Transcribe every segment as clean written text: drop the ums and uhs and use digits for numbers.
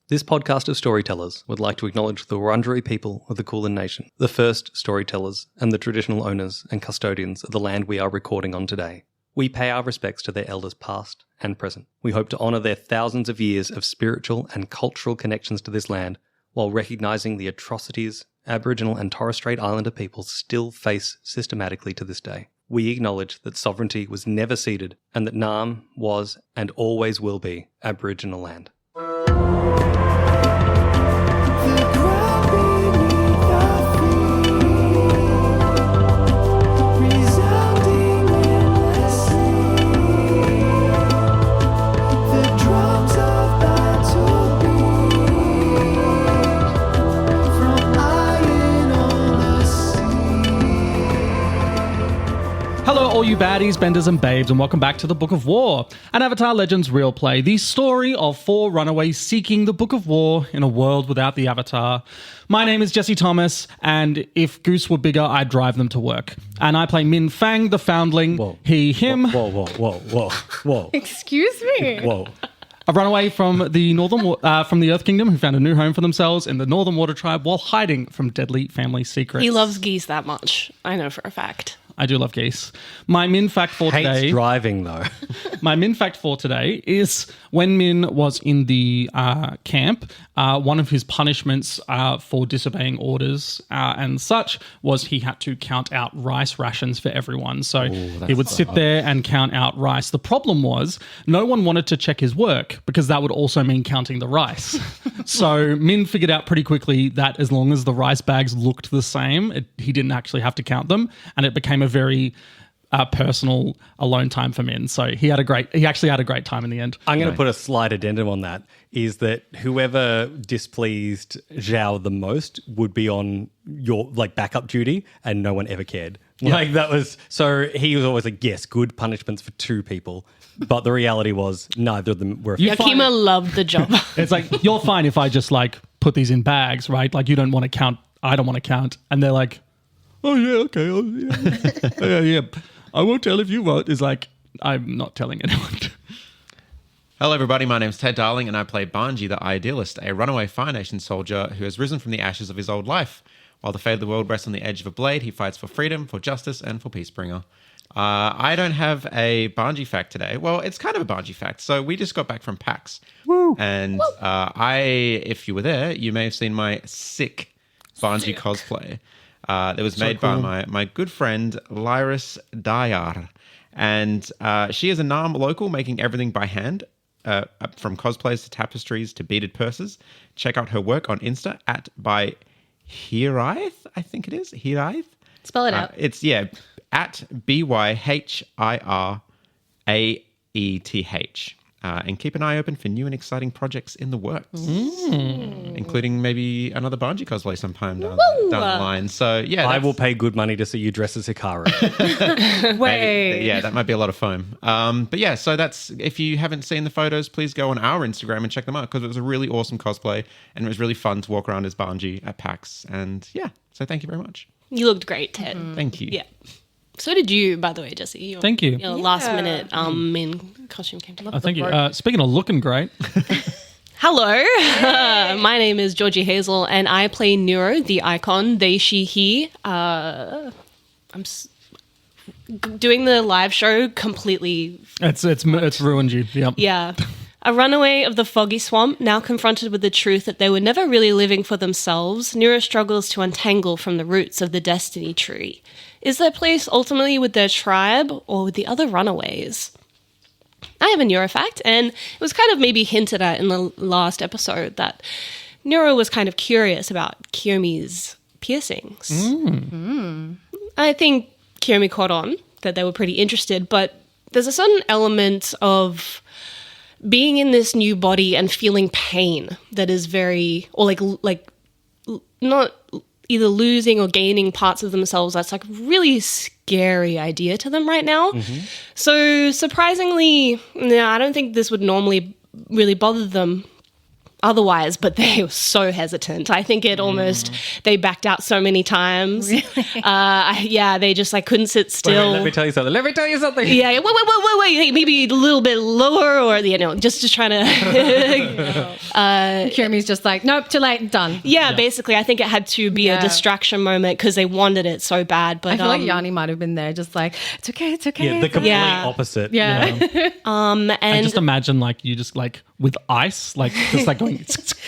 This podcast of storytellers would like to acknowledge the Wurundjeri people of the Kulin Nation, the first storytellers and the traditional owners and custodians of the land we are recording on today. We pay our respects to their elders past and present. We hope to honour their thousands of years of spiritual and cultural connections to this land while recognising the atrocities Aboriginal and Torres Strait Islander peoples still face systematically to this day. We acknowledge that sovereignty was never ceded and that Naarm was and always will be Aboriginal land. Hello all you baddies, benders and babes, and welcome back to the Book of War, an Avatar Legends real play, the story of 4 runaways seeking the Book of War in a world without the Avatar. My name is Jesse Thomas, and if Goose were bigger, I'd drive them to work. And I play Minh FANG, the Foundling, he, him. Whoa. Excuse me. Whoa. A runaway from the from the Earth Kingdom who found a new home for themselves in the Northern Water Tribe while hiding from deadly family secrets. He loves geese that much. I know for a fact. I do love geese. My Minh fact for today... Hates driving, though. My Minh fact for today is when Minh was in the camp, one of his punishments for disobeying orders and such was he had to count out rice rations for everyone. So he would sit there and count out rice. The problem was no one wanted to check his work because that would also mean counting the rice. So Minh figured out pretty quickly that as long as the rice bags looked the same, he didn't actually have to count them, and it became a very personal alone time for Minh. So he actually had a great time in the end. I'm going to put a slight addendum on that, is that whoever displeased Zhao the most would be on your backup duty and no one ever cared. Yeah. So he was always like, yes, good punishments for 2 people. But the reality was neither of them were. Yakima loved the job. It's like, you're fine if I just put these in bags, right? Like you don't want to count. I don't want to count. And they're like, oh, yeah, okay. Oh, yeah. yeah. I won't tell if you won't. It's like, I'm not telling anyone. Hello, everybody. My name's Ted Darling, and I play Banji, the Idealist, a runaway Fire Nation soldier who has risen from the ashes of his old life. While the fate of the world rests on the edge of a blade, he fights for freedom, for justice, and for Peacebringer. I don't have a Banji fact today. Well, it's kind of a Banji fact. So we just got back from PAX. Woo! And if you were there, you may have seen my sick Banji cosplay. That was made by my good friend Lyris Dayar, and she is a Naarm local making everything by hand, from cosplays to tapestries to beaded purses. Check out her work on Insta by Hiraeth, I think it is Hiraeth. Spell it out. It's at BYHIRAETH. And keep an eye open for new and exciting projects in the works, including maybe another Banji cosplay sometime down the line. So, yeah. I will pay good money to see you dressed as Hikaru. Wait. Yeah, that might be a lot of foam. But yeah, so that's, if you haven't seen the photos, please go on our Instagram and check them out because it was a really awesome cosplay and it was really fun to walk around as Banji at PAX. And yeah, so thank you very much. You looked great, Ted. Thank you. Yeah. So did you, by the way, Jesse. Thank you. Your last minute Minh costume came to life. Thank you. Speaking of looking great. Hello. My name is Georgie Hazel, and I play Nuro, the icon, they, she, he. I'm doing the live show completely. It's ruined you. Yep. Yeah. A runaway of the foggy swamp, now confronted with the truth that they were never really living for themselves, Nuro struggles to untangle from the roots of the destiny tree. Is their place ultimately with their tribe or with the other runaways? I have a Nuro fact, and it was kind of maybe hinted at in the last episode that Nuro was kind of curious about Kiyomi's piercings. I think Kiyomi caught on that they were pretty interested, but there's a certain element of being in this new body and feeling pain that is very, or like not either losing or gaining parts of themselves. That's like a really scary idea to them right now. So surprisingly, I don't think this would normally really bother them. otherwise, but they were so hesitant. I think it almost, they backed out so many times. Really? They just like couldn't sit still. Wait, let me tell you something. Yeah, wait, maybe a little bit lower, or just trying to. Kiyomi's just like, nope, too late, done. Yeah, basically, I think it had to be a Yeah. distraction moment because they wanted it so bad. But I feel like Yanni might have been there, just like, it's okay, it's okay. Yeah, the complete Yeah. opposite. Yeah. I and just imagine like you just like with ice, like just like going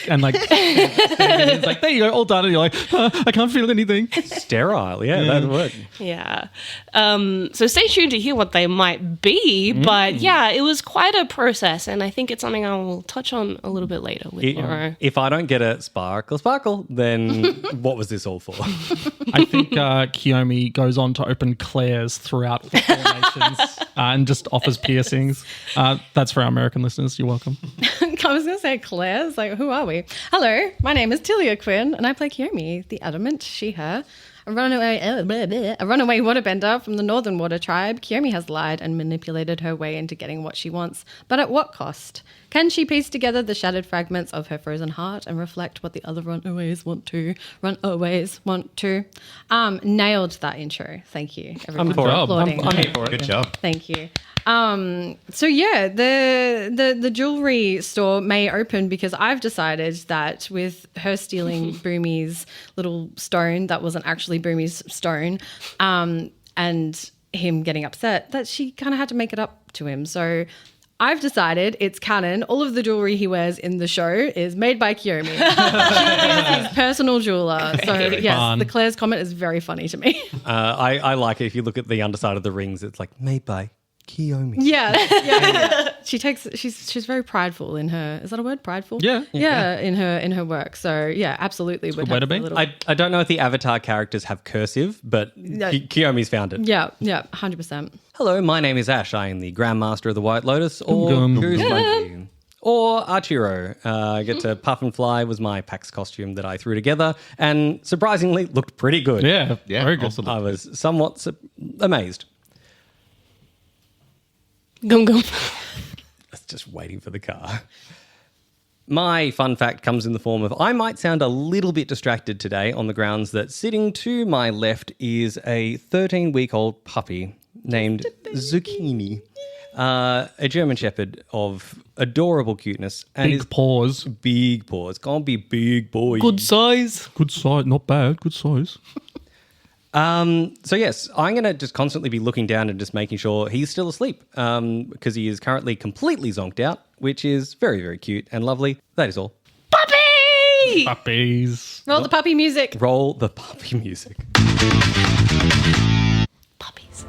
and like it's like there you go, all done, and you're like, I can't feel anything. Sterile. Yeah, that'd work. yeah, so stay tuned to hear what they might be. But yeah, it was quite a process, and I think it's something I will touch on a little bit later with Nuro. If I don't get a sparkle, then what was this all for? I think Kiyomi goes on to open Claire's throughout all nations and just offers piercings. That's for our American listeners. You're welcome. I was going to say Claire's, like, who are we? Hello, my name is Tilia Quinn, and I play Kiyomi, the Adamant, she, her. A runaway waterbender from the Northern Water Tribe. Kiyomi has lied and manipulated her way into getting what she wants. But at what cost? Can she piece together the shattered fragments of her frozen heart and reflect what the other runaways want to? Nailed that intro. Thank you, everyone, for applauding. I'm here for it. Good job. Thank you. So yeah, the jewelry store may open because I've decided that with her stealing Boomy's little stone that wasn't actually Boomy's stone, and him getting upset, that she kind of had to make it up to him. So I've decided it's canon. All of the jewelry he wears in the show is made by Kiyomi. She is his personal jeweler. So yes, Fun. the Claire's comment is very funny to me. I like it. If you look at the underside of the rings, it's like made by Kiyomi. Yeah. She's very prideful in her. Is that a word? Prideful? Yeah. In her work. So yeah, absolutely. good way to be. I don't know if the Avatar characters have cursive, but Kiyomi's found it. Yeah, 100%. Hello, my name is Ash. I am the Grandmaster of the White Lotus, or Gum. Goose Monkey, or Archiro. I get to puff and fly was my PAX costume that I threw together, and surprisingly looked pretty good. Yeah, Yeah, very good. also I was somewhat amazed. Gum. I was just waiting for the car. My fun fact comes in the form of I might sound a little bit distracted today on the grounds that sitting to my left is a 13-week-old puppy named Zucchini, a German Shepherd of adorable cuteness. And Big paws. Big paws. Can't be big boy. Good size. Good size. Not bad. Good size. So yes, I'm going to just constantly be looking down and just making sure he's still asleep because he is currently completely zonked out, which is very, very cute and lovely. That is all. Puppy! Puppies. Roll the puppy music. Roll the puppy music. Puppies.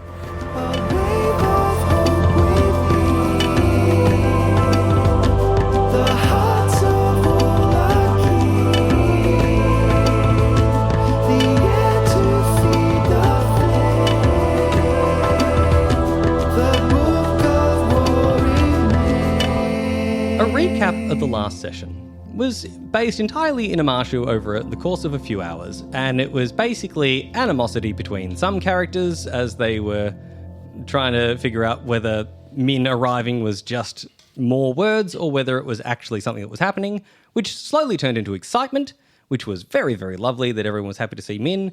A recap of the last session was based entirely in a martial over the course of a few hours, and it was basically animosity between some characters as they were trying to figure out whether Minh arriving was just more words or whether it was actually something that was happening, which slowly turned into excitement, which was very, very lovely that everyone was happy to see Minh.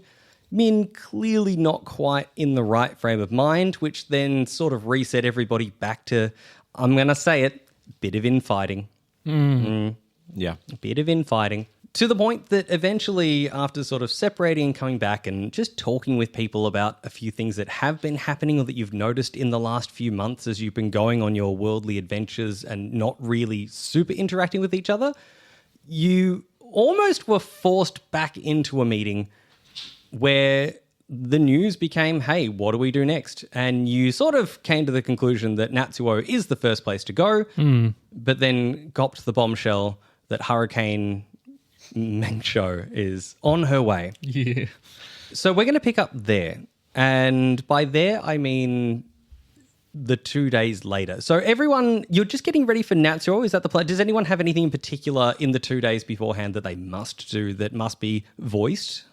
Minh clearly not quite in the right frame of mind, which then sort of reset everybody back to, I'm going to say it, bit of infighting. Yeah. A bit of infighting. To the point that eventually, after sort of separating and coming back and just talking with people about a few things that have been happening or that you've noticed in the last few months as you've been going on your worldly adventures and not really super interacting with each other, you almost were forced back into a meeting where the news became, hey, what do we do next? And you sort of came to the conclusion that Natsuo is the first place to go, but then gopped the bombshell that Hurricane Mengsho is on her way. Yeah. So we're going to pick up there. And by there, I mean the 2 days later. So everyone, you're just getting ready for Natsuo? Is that the plan? Does anyone have anything in particular in the 2 days beforehand that they must do that must be voiced?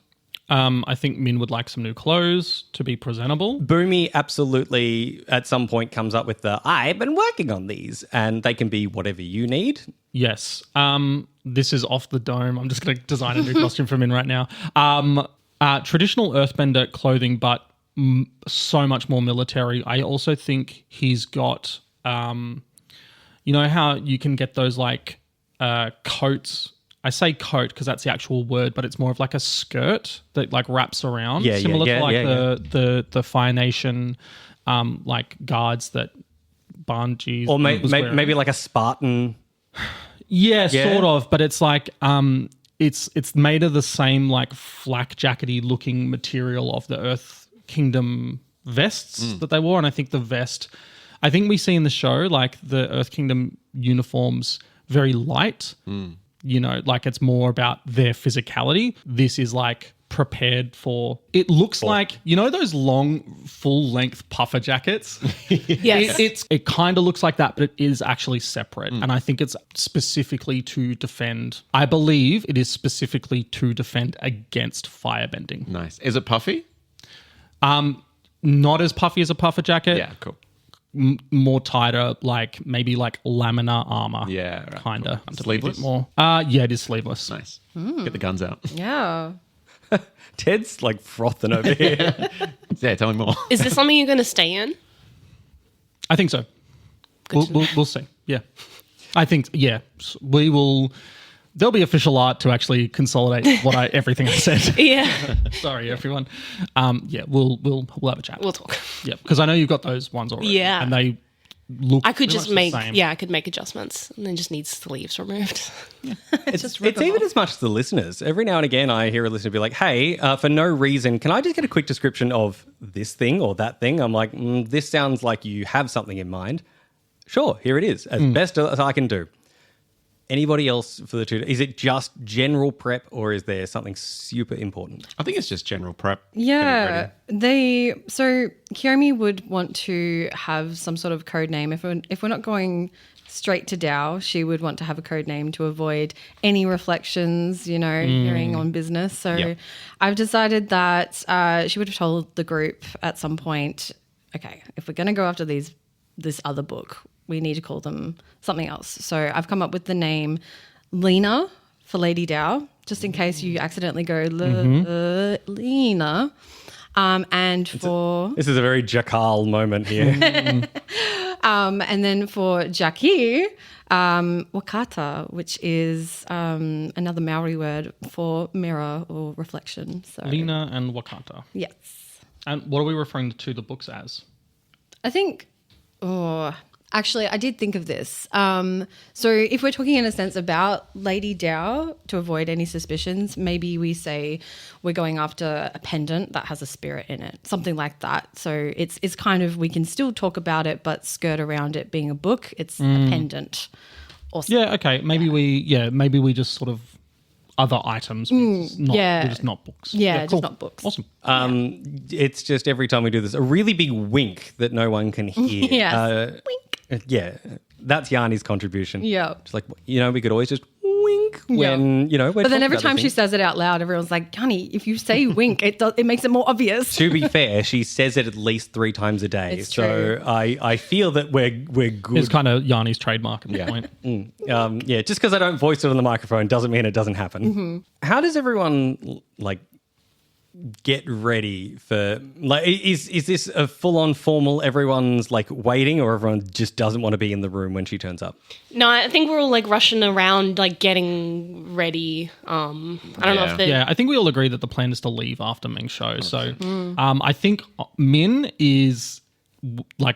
I think Minh would like some new clothes to be presentable. Boomy absolutely at some point comes up with the, I've been working on these, and they can be whatever you need. Yes. This is off the dome. I'm just going to design a new costume for Minh right now. Traditional Earthbender clothing, but so much more military. I also think he's got, you know how you can get those like coats. I say coat because that's the actual word, but it's more of like a skirt that like wraps around, similar to like the Fire Nation like guards that Banji or maybe like a Spartan. Yeah, sort of, but it's like it's made of the same like flak jackety looking material of the Earth Kingdom vests that they wore, and I think the vest, I think we see in the show like the Earth Kingdom uniforms very light. You know, like it's more about their physicality. This is like prepared for, it looks like, you know, those long full length puffer jackets. Yes. It kind of looks like that, but it is actually separate. And I think it's specifically to defend, I believe it is specifically to defend against firebending. Nice. Is it puffy? Not as puffy as a puffer jacket. Yeah, cool. More tighter, like maybe like laminar armor. Yeah, right, kind of. cool. Sleeveless? More. Yeah, it is sleeveless. Nice. Get the guns out. Yeah. Ted's like frothing over here. Yeah, tell me more. Is this something you're going to stay in? I think so. We'll see. Yeah, I think we will. There'll be official art to actually consolidate everything I said. Yeah. Sorry, everyone. We'll have a chat. We'll talk. Yeah, because I know you've got those ones already. Yeah. And they look. I could pretty just much make, the same. I could make adjustments and then just needs sleeves removed. It's even as much as the listeners. Every now and again, I hear a listener be like, hey, for no reason, can I just get a quick description of this thing or that thing? I'm like, this sounds like you have something in mind. Sure, here it is, as best as I can do. Anybody else for the tutor? Is it just general prep or is there something super important? I think it's just general prep. Yeah, so Kiyomi would want to have some sort of code name. If we're not going straight to Dow, she would want to have a code name to avoid any reflections, you know, hearing on business. So I've decided that she would have told the group at some point, okay, if we're going to go after this other book, we need to call them something else. So I've come up with the name Lena for Lady Dow, just in case you accidentally go Lena. This is a very Jakal moment here. And then for Jackie, Wakata, which is another Maori word for mirror or reflection. So Lena and Wakata. Yes. And what are we referring to the books as? I think, actually, I did think of this. So if we're talking in a sense about Lady Dow, to avoid any suspicions, maybe we say we're going after a pendant that has a spirit in it, something like that. So it's kind of, we can still talk about it, but skirt around it being a book. It's a pendant. Or yeah, okay. Maybe we just sort of other items. We're just not books. Yeah, cool. just not books. Awesome. It's just every time we do this, a really big wink that no one can hear. Yes. Wink. Yeah, that's Yanni's contribution. Yeah. It's like, we could always just wink when, we're But then talking every about time a she thing. says it out loud, everyone's like, Yanni, if you say wink, it makes it more obvious. To be fair, she says it at least 3 times a day. It's so true. I feel that we're good. It's kind of Yanni's trademark at the point. Just because I don't voice it on the microphone doesn't mean it doesn't happen. Mm-hmm. How does everyone get ready for is this a full-on formal, everyone's waiting, or everyone just doesn't want to be in the room when she turns up? No, I think we're all rushing around, getting ready. I don't know if they... Yeah, I think we all agree that the plan is to leave after Ming's show. So I think Minh is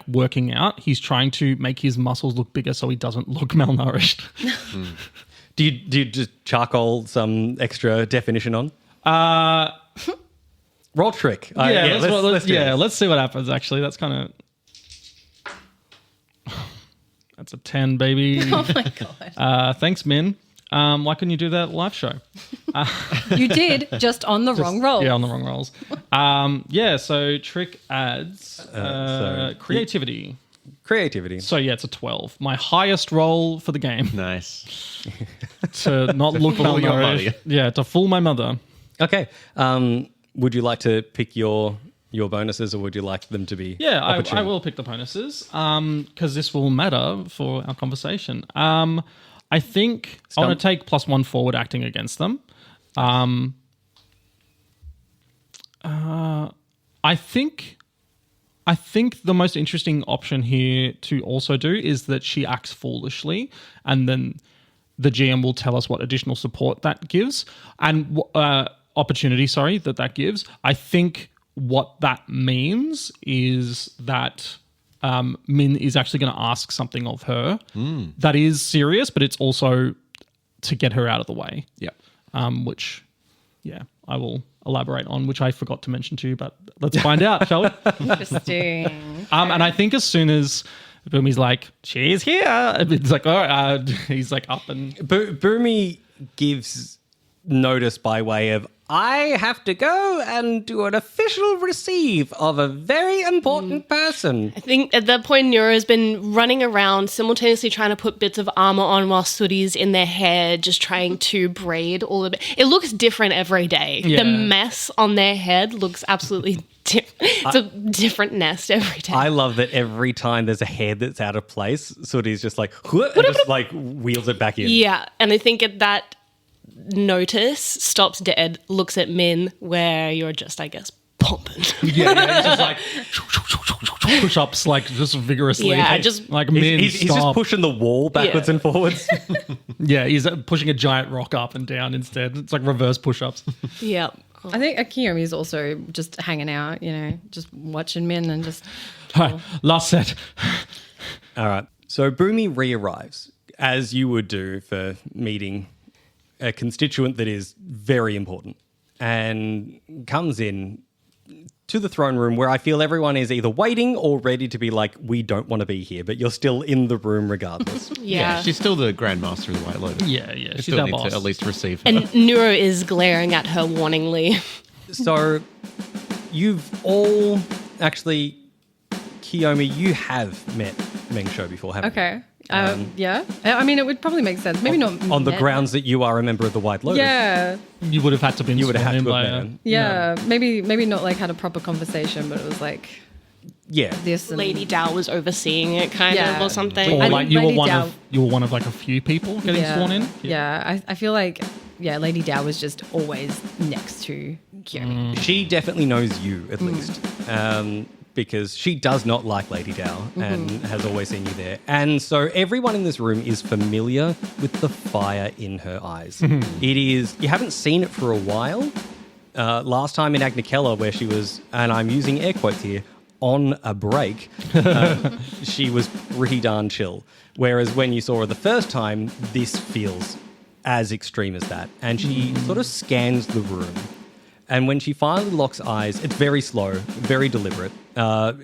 working out. He's trying to make his muscles look bigger so he doesn't look malnourished. Do you just charcoal some extra definition on? Roll trick. Let's see what happens. Actually, that's kind of that's a 10, baby. Oh my God. Thanks, Minh. Why couldn't you do that live show? You did, just on the wrong roll. Yeah, on the wrong rolls. So trick adds creativity. Creativity. So yeah, it's a 12. My highest roll for the game. Nice. To not look fool your malnourished. mother. Yeah, to fool my mother. Okay. would you like to pick your bonuses, or would you like them to be Yeah, opportune? I will pick the bonuses because this will matter for our conversation. I think I want to take +1 forward acting against them. I think the most interesting option here to also do is that she acts foolishly, and then the GM will tell us what additional support that gives and opportunity. Sorry, that gives. I think what that means is that Minh is actually going to ask something of her that is serious, but it's also to get her out of the way. Yeah. Which, I will elaborate on, which I forgot to mention to you, but let's find out, shall we? Interesting. And I think as soon as Boomy's like, she's here, it's like, all right, he's like up and... Boomy gives notice by way of, I have to go and do an official receive of a very important person. I think at that point, Nuro's been running around simultaneously trying to put bits of armor on while Sooty's in their hair, just trying to braid all of it. It looks different every day. Yeah. The mess on their head looks absolutely different. It's a different nest every day. I love that every time there's a head that's out of place, Sooty's just like, and just like wheels it back in. Yeah, and I think at that notice, stops dead, looks at Minh, where you're just, I guess, pumping. Yeah, he's just like push-ups, like just vigorously. Yeah, like, just- like Minh, He's just stop. pushing the wall backwards Yeah. and forwards. Yeah, he's pushing a giant rock up and down instead. It's like reverse push-ups. Yeah. I think Kiyomi is also just hanging out, just watching Minh and just... All right, last set. All right. So Boomy re-arrives, as you would do for meeting a constituent that is very important, and comes in to the throne room where I feel everyone is either waiting or ready to be like, we don't want to be here, but you're still in the room regardless. Yeah. She's still the Grand Master of the White Lotus. Yeah, You she's still our need boss. to at least receive her. And Nuro is glaring at her warningly. So you've all actually, Kiyomi, you have met Meng Shou before, haven't you? Okay. Yeah. I mean, it would probably make sense. Maybe not... On the met. grounds that you are a member of the White Lotus. Yeah. You would have had to be. You would have had to by have met a- him. Yeah. Maybe not like had a proper conversation, but it was like Yeah. this and... Lady Dao was overseeing it, kind Yeah. of, or something. Or I like think you were Lady one Dao- of like a few people getting sworn in. Yeah. I feel like, Lady Dao was just always next to Kiyomi. She definitely knows you, at least, because she does not like Lady Dao and has always seen you there. And so everyone in this room is familiar with the fire in her eyes. It is, you haven't seen it for a while. Last time in Agnikella, where she was, and I'm using air quotes here, on a break, she was pretty darn chill. Whereas when you saw her the first time, this feels as extreme as that. And she sort of scans the room. And when she finally locks eyes, it's very slow, very deliberate,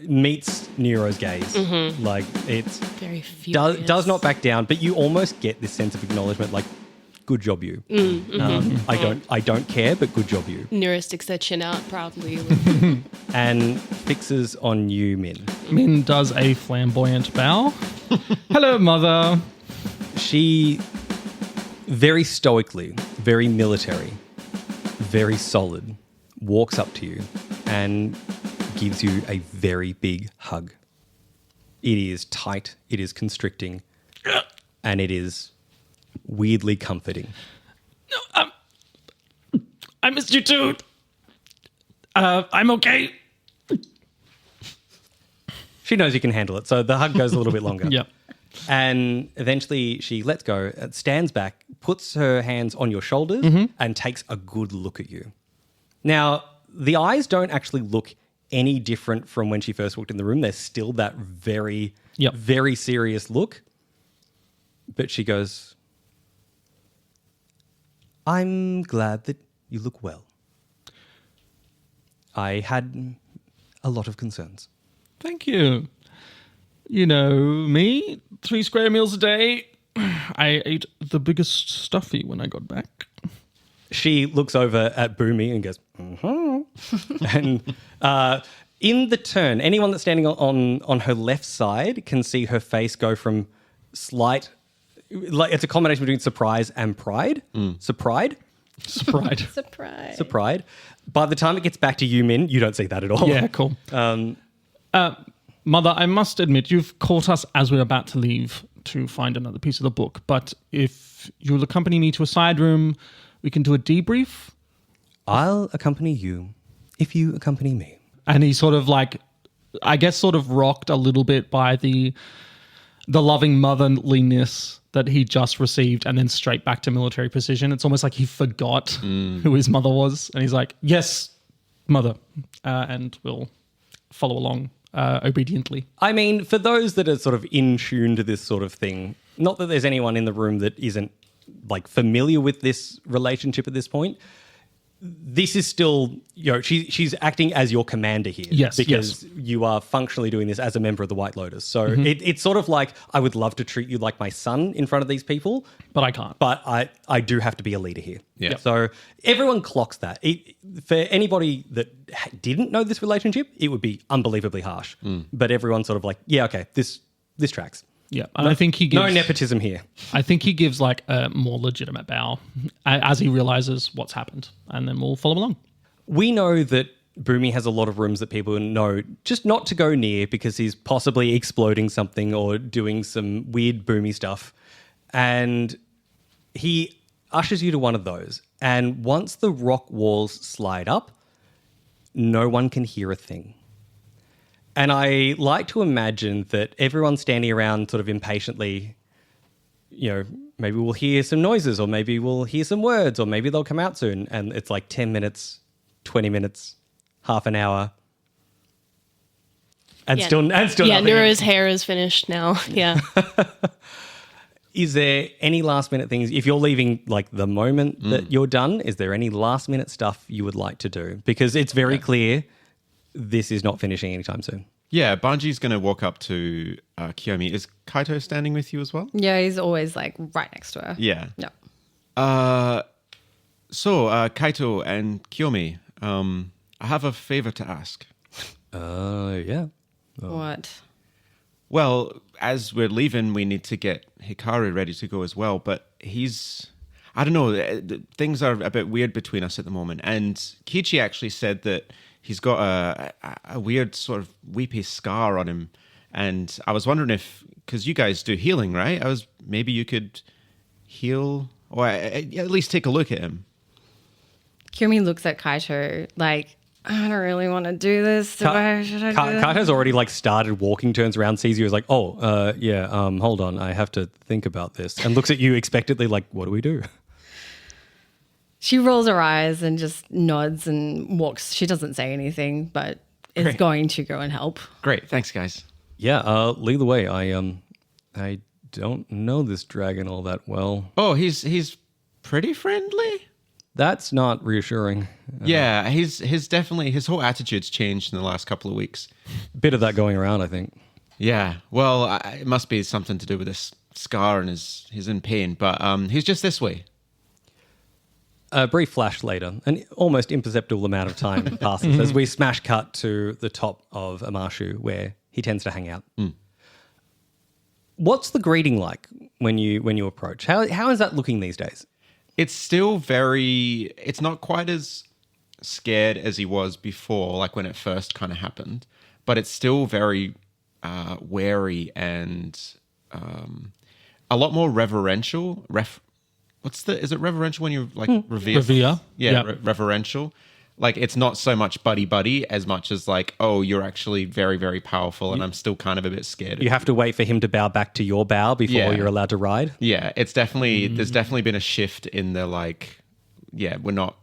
meets Nero's gaze. Like, it's Very furious. does not back down, but you almost get this sense of acknowledgement, like, good job you. I don't care, but good job you. Nuro sticks their chin out proudly. And fixes on you, Minh. Minh does a flamboyant bow. Hello, mother. She very stoically, very military, very solid, walks up to you and gives you a very big hug. It is tight, it is constricting, and it is weirdly comforting. I missed you too. I'm okay. She knows you can handle it, so the hug goes a little bit longer. Yep. And eventually she lets go, stands back, puts her hands on your shoulders, and takes a good look at you. Now, the eyes don't actually look any different from when she first walked in the room. There's still that very, very serious look. But she goes, I'm glad that you look well. I had a lot of concerns. Thank you. You know me, 3 square meals a day. I ate the biggest stuffy when I got back. She looks over at Boomy and goes, and in the turn, anyone that's standing on her left side can see her face go from slight, like it's a combination between surprise and pride. Surprise. Sprite. Surprise. Pride. By the time it gets back to you, Min, you don't see that at all. Yeah, cool. Mother, I must admit, you've caught us as we're about to leave to find another piece of the book. But if you'll accompany me to a side room, we can do a debrief. I'll accompany you if you accompany me. And he sort of like, I guess, sort of rocked a little bit by the loving motherliness that he just received, and then straight back to military precision. It's almost like he forgot who his mother was. And he's like, yes, mother. And we'll follow along obediently. I mean, for those that are sort of in tune to this sort of thing, not that there's anyone in the room that isn't like familiar with this relationship at this point, this is still, she's acting as your commander here. Yes, because you are functionally doing this as a member of the White Lotus. So it's sort of like, I would love to treat you like my son in front of these people. But I can't. But I do have to be a leader here. Yeah. So everyone clocks that. For anybody that didn't know this relationship, it would be unbelievably harsh. But everyone's sort of like, yeah, okay, this tracks. Yeah, and I think he gives... No nepotism here. I think he gives like a more legitimate bow as he realizes what's happened, and then we'll follow along. We know that Boomy has a lot of rooms that people know just not to go near because he's possibly exploding something or doing some weird Boomy stuff. And he ushers you to one of those. And once the rock walls slide up, no one can hear a thing. And I like to imagine that everyone's standing around sort of impatiently, maybe we'll hear some noises or maybe we'll hear some words or maybe they'll come out soon. And it's like 10 minutes, 20 minutes, half an hour. And still nothing. Yeah, Nuro's hair is finished now. Yeah. Is there any last minute things, if you're leaving like the moment that you're done, is there any last minute stuff you would like to do? Because it's very clear this is not finishing anytime soon. Yeah, Banji's going to walk up to Kiyomi. Is Kaito standing with you as well? Yeah, he's always like right next to her. Yeah. No. So, Kaito and Kiyomi, I have a favor to ask. Yeah. What? Well, as we're leaving, we need to get Hikaru ready to go as well. But I don't know, things are a bit weird between us at the moment. And Kichi actually said that he's got a weird sort of weepy scar on him. And I was wondering if, because you guys do healing, right? Maybe you could heal or at least take a look at him. Kiyomi looks at Kaito like, I don't really want to do this. Should I do this? Kaito's already like started walking, turns around, sees you, is like, hold on, I have to think about this. And looks at you expectantly like, what do we do? She rolls her eyes and just nods and walks. She doesn't say anything, but is going to go and help. Great. Thanks, guys. Yeah, lead the way. I don't know this dragon all that well. Oh, he's pretty friendly? That's not reassuring. Yeah, his definitely, his whole attitude's changed in the last couple of weeks. Bit of that going around, I think. Yeah, well, it must be something to do with this scar and he's in pain, but he's just this way. A brief flash later, an almost imperceptible amount of time passes as we smash cut to the top of Amashu where he tends to hang out. What's the greeting like when you approach? How is that looking these days? It's still it's not quite as scared as he was before, like when it first kind of happened, but it's still very wary and a lot more reverential. Is it reverential when you like revere? Revere. Yeah, Yep. Reverential. Like it's not so much buddy as much as like, oh, you're actually very, very powerful and I'm still kind of a bit scared. You have to wait for him to bow back to your bow before you're allowed to ride? Yeah, it's definitely, there's definitely been a shift in the like, we're not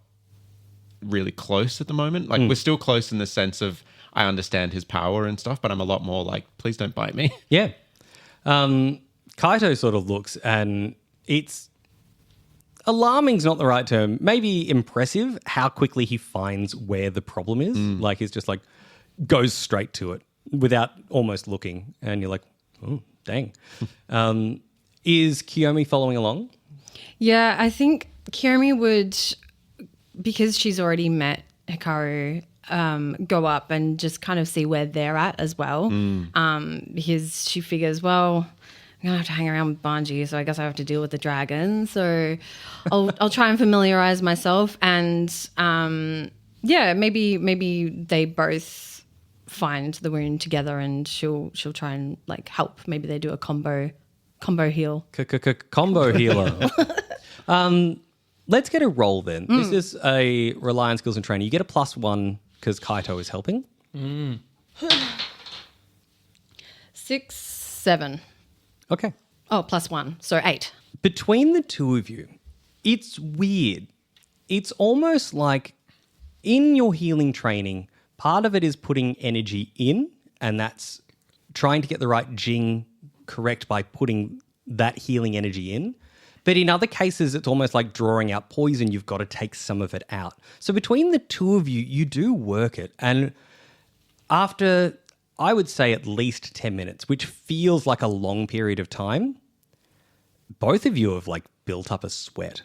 really close at the moment. Like we're still close in the sense of I understand his power and stuff, but I'm a lot more like, please don't bite me. Yeah. Kaito sort of looks and it's alarming's not the right term. Maybe impressive how quickly he finds where the problem is. Like he's just like goes straight to it without almost looking. And you're like, oh, dang. Is Kiyomi following along? Yeah, I think Kiyomi would, because she's already met Hikaru, go up and just kind of see where they're at as well. Because she figures, well, gonna have to hang around with Banji, so I guess I have to deal with the dragon. So I'll try and familiarize myself, and maybe they both find the wound together, and she'll try and like help. Maybe they do a combo heal. Combo healer. Let's get a roll then. This is a rely on skills and training. You get a +1 because Kaito is helping. 6, 7. Okay. Oh, +1, so 8. Between the two of you, it's weird. It's almost like in your healing training, part of it is putting energy in, and that's trying to get the right jing correct by putting that healing energy in. But in other cases, it's almost like drawing out poison. You've got to take some of it out. So between the two of you, you do work it. And after, I would say, at least 10 minutes, which feels like a long period of time, both of you have like built up a sweat.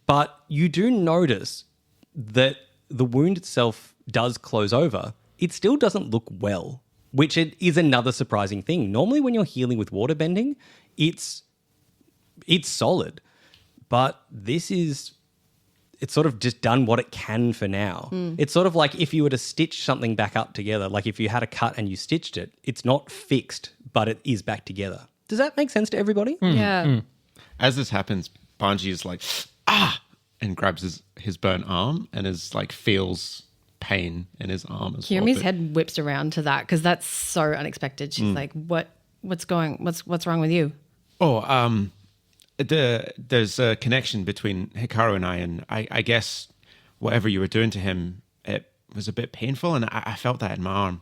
But you do notice that the wound itself does close over. It still doesn't look well, which is another surprising thing. Normally when you're healing with water bending, it's solid. But it's sort of just done what it can for now. It's sort of like if you were to stitch something back up together, like if you had a cut and you stitched it, it's not fixed, but it is back together. Does that make sense to everybody? Yeah. As this happens, Banji is like, and grabs his burnt arm and is like feels pain in his arm as well. Kiyomi's head whips around to that because that's so unexpected. She's like, what's wrong with you? There's a connection between Hikaru and I guess whatever you were doing to him, it was a bit painful, and I felt that in my arm.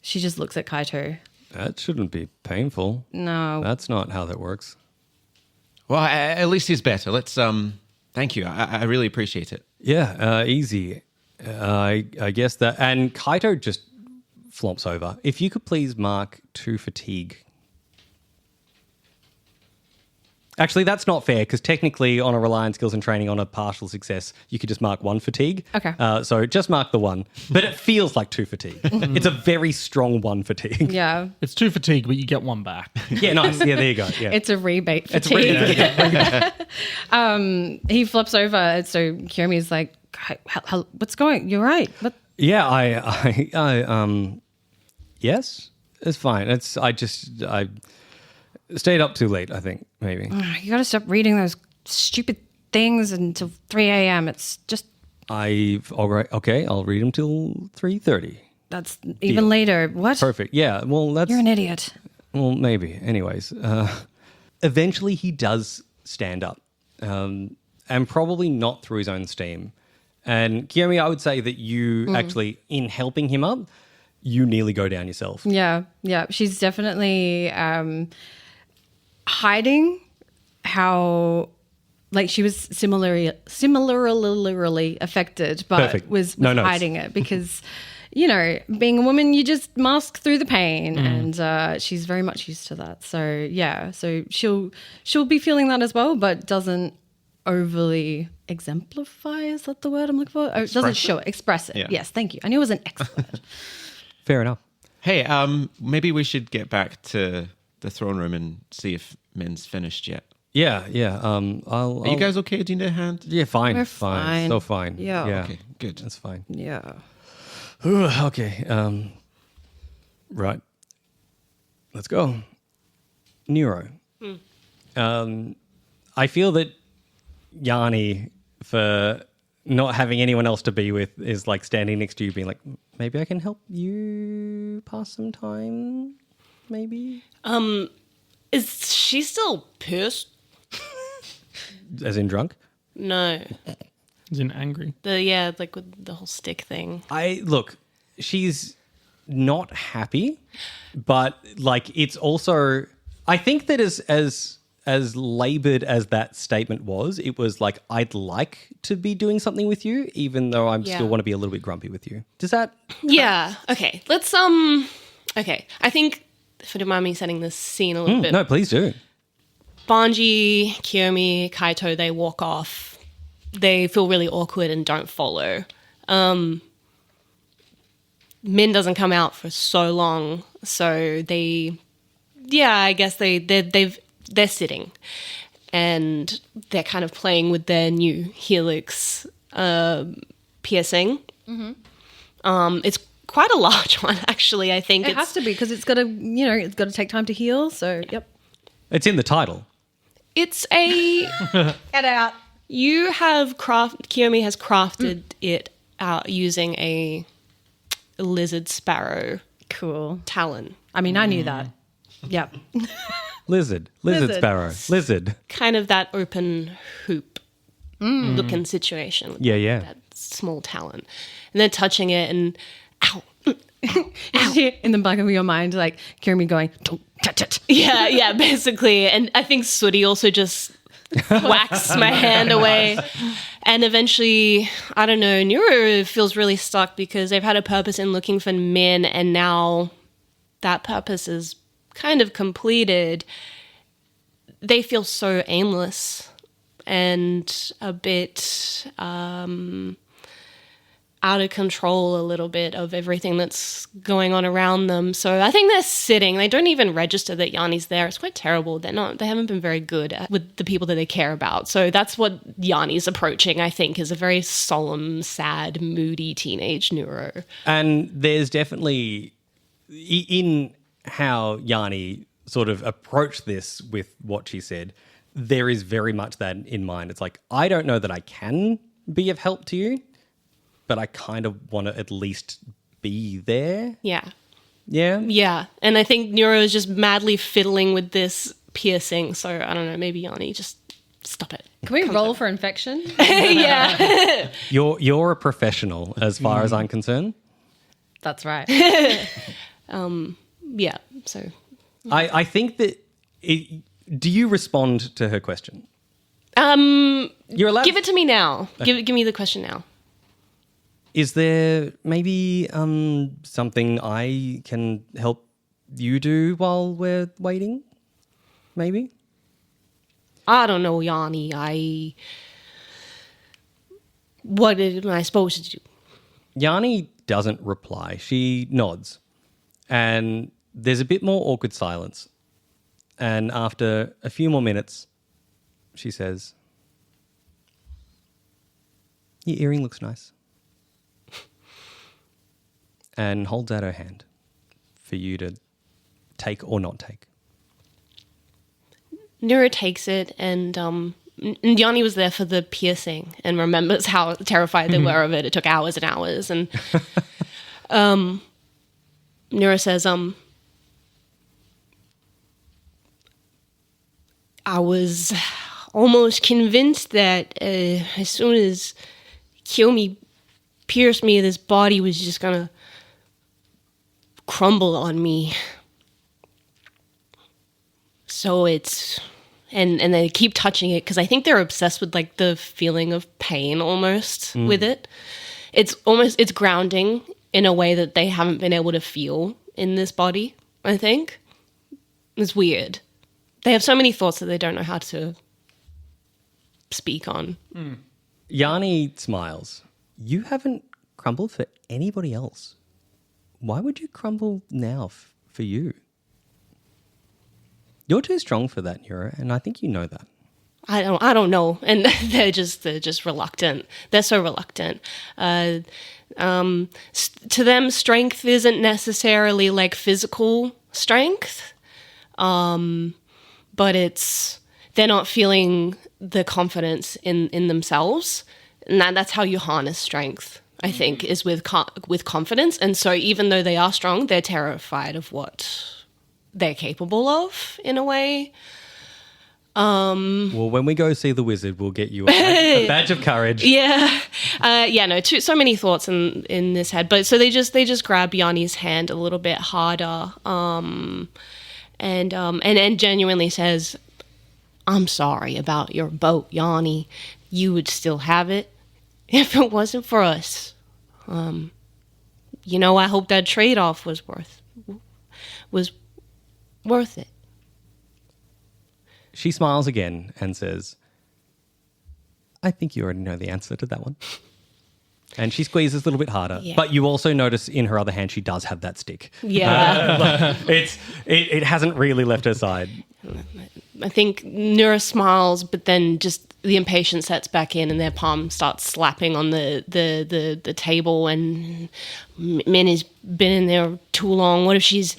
She just looks at Kaito. That shouldn't be painful. No. That's not how that works. Well, at least he's better. Let's thank you. I really appreciate it. Yeah, easy. I guess that. And Kaito just flomps over. If you could please mark 2 fatigue. Actually, that's not fair because technically on a rely on skills and training on a partial success, you could just mark 1 fatigue. Okay. So just mark the 1. But it feels like 2 fatigue. It's a very strong 1 fatigue. Yeah. It's 2 fatigue, but you get 1 back. Yeah, nice. Yeah, there you go. Yeah. It's a rebate fatigue. He flops over. So Kiyomi's like, what's going? You're right. But Yeah, I yes, it's fine. I stayed up too late, I think, maybe. you got to stop reading those stupid things until 3 a.m. It's just All right, okay, I'll read them till 3:30. that's even later. What? Perfect. Yeah, well, that's You're an idiot. well, maybe. Anyways, eventually he does stand up, and probably not through his own steam. And Kiyomi, I would say that you actually, in helping him up, you nearly go down yourself. Yeah. She's definitely hiding how, like, she was similarly affected, but Perfect. was No notes. hiding it because, being a woman, you just mask through the pain, and she's very much used to that. So yeah, so she'll be feeling that as well, but doesn't overly exemplify. Is that the word I'm looking for? Doesn't show it, express it. Yeah. Yes, thank you. I knew it was an X word. Fair enough. Hey, maybe we should get back to the throne room and see if Min's finished yet. Yeah. Are you guys okay? Do you need a hand? Yeah, fine. We're fine. fine. So fine. Yeah. Okay, good. That's fine. Yeah. Okay. Right. Let's go. Nuro. I feel that Yanni, for not having anyone else to be with, is like standing next to you being like, maybe I can help you pass some time, maybe? Is she still pissed? As in drunk? No. He's in angry. Like with the whole stick thing. Look, she's not happy, but like it's also, I think that as labored as that statement was, it was like, I'd like to be doing something with you, even though I still want to be a little bit grumpy with you. Does that? Yeah. Okay. Let's okay. I think, if you don't mind me setting this scene a little bit. No, please do. Banji, Kiyomi, Kaito, they walk off. They feel really awkward and don't follow. Min doesn't come out for so long, so they yeah, I guess they're sitting, and they're kind of playing with their new helix piercing. It's quite a large one, actually. I think It has to be because it's got to take time to heal. So, yep. It's in the title. It's a Get out. Kiyomi has crafted it out using a lizard sparrow Cool. talon. I mean, I knew that. Yep. Lizard sparrow, lizard. Kind of that open hoop looking situation. Yeah, yeah. That small talon. And they're touching it and ow. In the back of your mind, like Kiyomi going, don't touch it. Yeah, basically. And I think Sooty also just whacks my hand away. And eventually, I don't know, Nuro feels really stuck because they've had a purpose in looking for Minh, and now that purpose is kind of completed. They feel so aimless and a bit out of control a little bit of everything that's going on around them. So I think they're sitting. They don't even register that Yanni's there. It's quite terrible. They haven't been very good with the people that they care about. So that's what Yanni's approaching, I think, is a very solemn, sad, moody teenage Nuro. And there's definitely, in how Yanni sort of approached this with what she said, there is very much that in mind. It's like, I don't know that I can be of help to you, but I kind of want to at least be there. Yeah. Yeah? Yeah. And I think Nuro is just madly fiddling with this piercing. So I don't know, maybe Yanni, just stop it. Can we roll for infection? Yeah. You're a professional as far as I'm concerned. That's right. Yeah. So I think that... do you respond to her question? You're allowed... give it to me now. Give me the question now. Is there maybe something I can help you do while we're waiting? Maybe? I don't know, Yanni. What am I supposed to do? Yanni doesn't reply. She nods. And there's a bit more awkward silence. And after a few more minutes, she says, "Your earring looks nice." And holds out her hand for you to take or not take. Nuro takes it, and Yanni was there for the piercing and remembers how terrified they were of it. It took hours and hours. And Nuro says, I was almost convinced that as soon as Kiyomi pierced me, this body was just going to crumble on me. So it's... And they keep touching it because I think they're obsessed with like the feeling of pain almost with it. It's grounding in a way that they haven't been able to feel in this body, I think. It's weird. They have so many thoughts that they don't know how to speak on. Yanni smiles. You haven't crumbled for anybody else. Why would you crumble now for you? You're too strong for that, Nuro, and I think you know that. I don't know, and they're just reluctant. They're so reluctant. To them, strength isn't necessarily like physical strength, but they're not feeling the confidence in themselves, and that's how you harness strength. I think is with confidence, and so even though they are strong, they're terrified of what they're capable of in a way. Well, when we go see the wizard, we'll get you a badge of courage. Yeah. So many thoughts in this head. But so they just grab Yanni's hand a little bit harder and genuinely says, I'm sorry about your boat, Yanni. You would still have it if it wasn't for us. I hope that trade-off was worth it. She smiles again and says, I think you already know the answer to that one. And she squeezes a little bit harder. Yeah. But you also notice in her other hand she does have that stick. Yeah. It hasn't really left her side. I think Nuro smiles, but then just the impatience sets back in and their palm starts slapping on the table, and Minh has been in there too long. What if she's,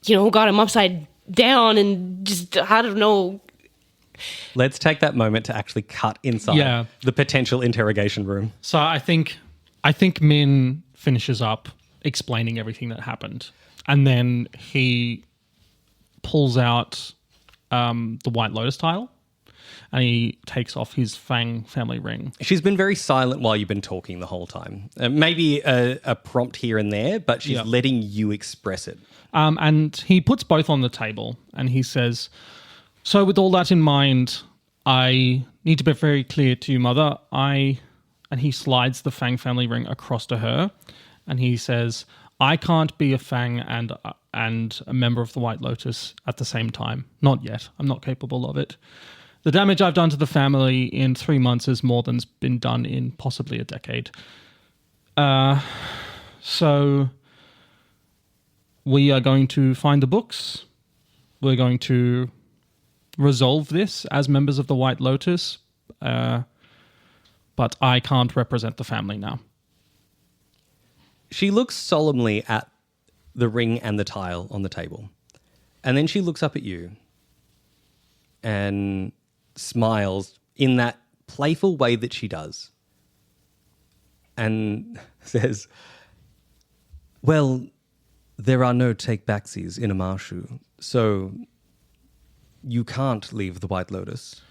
got him upside down and just, I don't know. Let's take that moment to actually cut inside the potential interrogation room. So I think Minh finishes up explaining everything that happened, and then he pulls out the White Lotus tile, and he takes off his FANG family ring. She's been very silent while you've been talking the whole time. Maybe a prompt here and there, but she's letting you express it. And he puts both on the table, and he says, "So with all that in mind, I need to be very clear to you, Mother. And he slides the FANG family ring across to her, and he says, "I can't be a FANG and a member of the White Lotus at the same time. Not yet. I'm not capable of it. The damage I've done to the family in 3 months is more than's been done in possibly a decade. So we are going to find the books. We're going to resolve this as members of the White Lotus, but I can't represent the family now." She looks solemnly at the ring and the tile on the table. And then she looks up at you and smiles in that playful way that she does. And says, "Well, there are no take-backsies in Amashu, so you can't leave the White Lotus."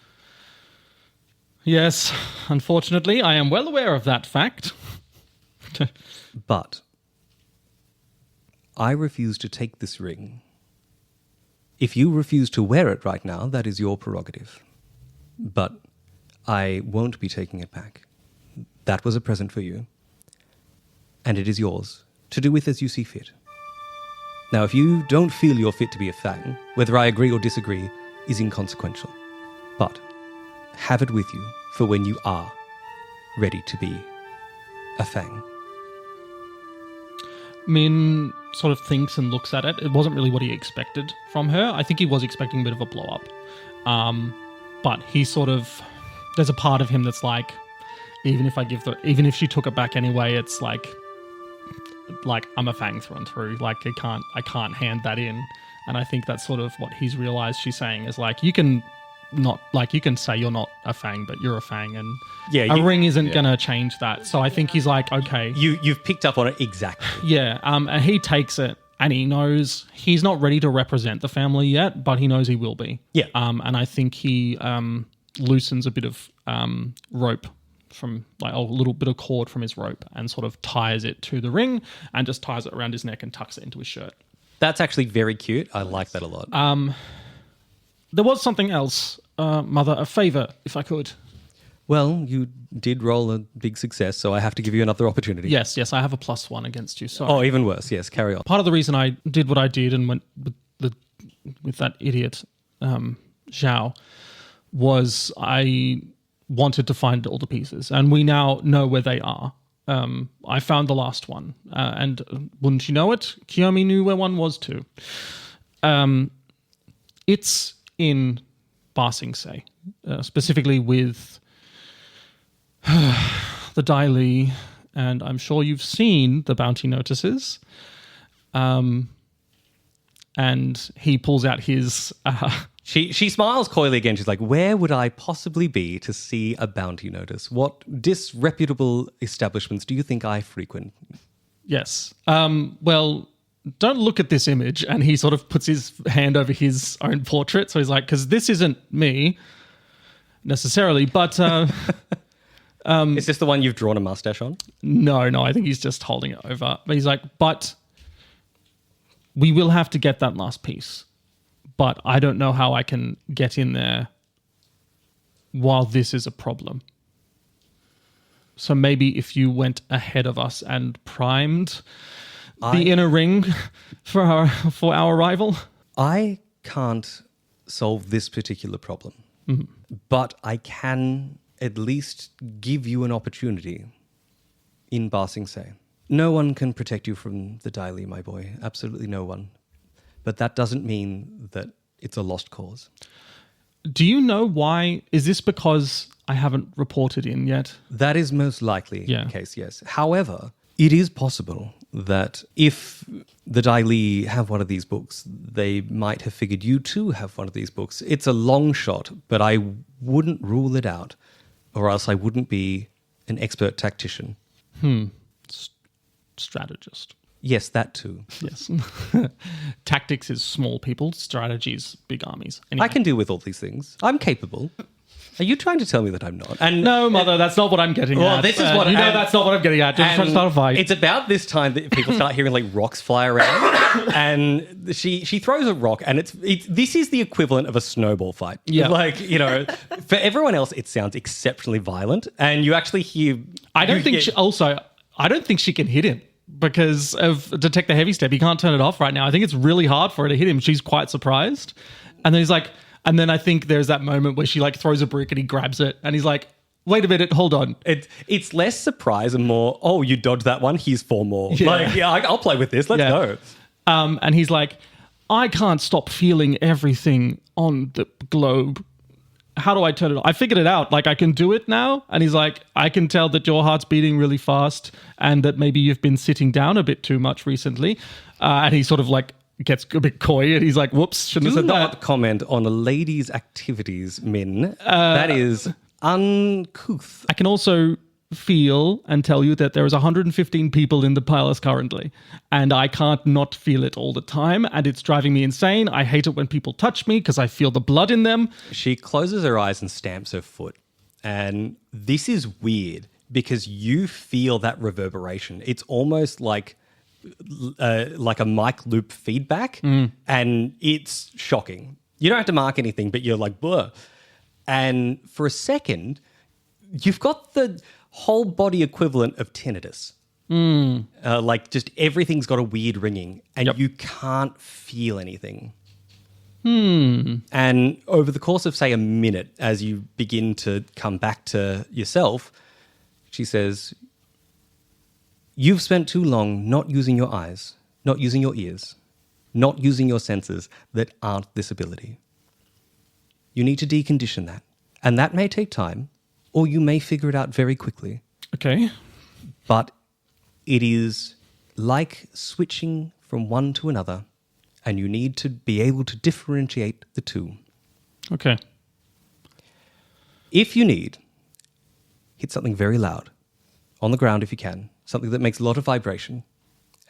Yes, unfortunately, I am well aware of that fact. But I refuse to take this ring. If you refuse to wear it right now, that is your prerogative. But I won't be taking it back. That was a present for you. And it is yours to do with as you see fit. Now, if you don't feel you're fit to be a FANG, whether I agree or disagree is inconsequential. But have it with you for when you are ready to be a FANG. Minh sort of thinks and looks at it. It wasn't really what he expected from her. I think he was expecting a bit of a blow up. But he sort of, there's a part of him that's like, even if she took it back anyway, it's like I'm a FANG through and through. Like I can't hand that in. And I think that's sort of what he's realized she's saying is like, you can say you're not a FANG, but you're a FANG, and a ring isn't going to change that. So I think he's like, okay. You've picked up on it exactly. Yeah, and he takes it, and he knows he's not ready to represent the family yet, but he knows he will be. Yeah. And I think he loosens a bit of rope from, like a little bit of cord from his rope, and sort of ties it to the ring, and just ties it around his neck and tucks it into his shirt. That's actually very cute. I like that a lot. There was something else, Mother, a favour, if I could. Well, you did roll a big success, so I have to give you another opportunity. Yes, I have a +1 against you. Sorry. Oh, even worse. Yes, carry on. Part of the reason I did what I did and went with that idiot Zhao was I wanted to find all the pieces, and we now know where they are. I found the last one, and wouldn't you know it, Kiyomi knew where one was too. It's in Ba Sing Se, specifically with the Dai Li, and I'm sure you've seen the bounty notices. And he pulls out his... She smiles coyly again. She's like, where would I possibly be to see a bounty notice? What disreputable establishments do you think I frequent? Yes. Well, don't look at this image. And he sort of puts his hand over his own portrait. So he's like, because this isn't me necessarily, but... Is this the one you've drawn a mustache on? No, I think he's just holding it over. But he's like, but we will have to get that last piece. But I don't know how I can get in there while this is a problem. So maybe if you went ahead of us and primed the inner ring for our arrival. I can't solve this particular problem, but I can at least give you an opportunity in passing say, no one can protect you from the Daily, my boy. Absolutely no one. But that doesn't mean that it's a lost cause. Do you know why? Is this because I haven't reported in yet? That is most likely the case, yes. However, it is possible that if the Daily have one of these books, they might have figured you too have one of these books. It's a long shot, but I wouldn't rule it out, or else I wouldn't be an expert tactician. Strategist. Yes, that too. Yes. Tactics is small people, strategies, big armies. Anyway. I can deal with all these things. I'm capable. Are you trying to tell me that I'm not? And no, Mother, that's not what I'm getting at. This is what that's not what I'm getting at. Just trying to start a fight. It's about this time that people start hearing like rocks fly around, and she throws a rock, and it's this is the equivalent of a snowball fight. Yeah, like for everyone else, it sounds exceptionally violent, and you actually hear. I don't think she can hit him because of Detect the Heavy Step. He can't turn it off right now. I think it's really hard for her to hit him. She's quite surprised, and then he's like. And then I think there's that moment where she like throws a brick and he grabs it and he's like, wait a minute, hold on. It's less surprise and more, oh, you dodged that one, here's 4 more. Yeah. I'll play with this, let's go. And he's like, I can't stop feeling everything on the globe. How do I turn it off? I figured it out. Like, I can do it now. And he's like, I can tell that your heart's beating really fast and that maybe you've been sitting down a bit too much recently. And he sort of like, gets a bit coy and he's like, whoops, shouldn't have said that. Do not comment on a lady's activities, Minh. That is uncouth. I can also feel and tell you that there is 115 people in the palace currently, and I can't not feel it all the time, and it's driving me insane. I hate it when people touch me because I feel the blood in them. She closes her eyes and stamps her foot, and this is weird because you feel that reverberation. It's almost like a mic loop feedback, and it's shocking. You don't have to mark anything, but you're like, blur. And for a second, you've got the whole body equivalent of tinnitus. Like just everything's got a weird ringing, and you can't feel anything. And over the course of, say, a minute, as you begin to come back to yourself, she says, you've spent too long not using your eyes, not using your ears, not using your senses that aren't this ability. You need to decondition that. And that may take time, or you may figure it out very quickly. Okay. But it is like switching from one to another, and you need to be able to differentiate the two. Okay. If you need, hit something very loud, on the ground if you can, something that makes a lot of vibration,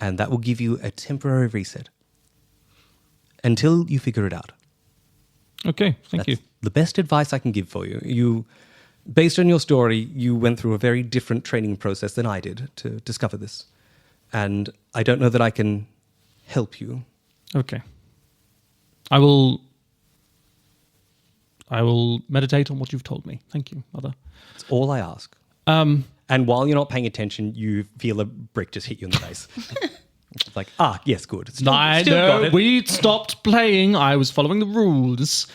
and that will give you a temporary reset until you figure it out. Okay, thank you. The best advice I can give for you. Based on your story, you went through a very different training process than I did to discover this. And I don't know that I can help you. Okay. I will meditate on what you've told me. Thank you, Mother. It's all I ask. And while you're not paying attention, you feel a brick just hit you in the face. It's like, yes, good. Still got it. We stopped playing. I was following the rules.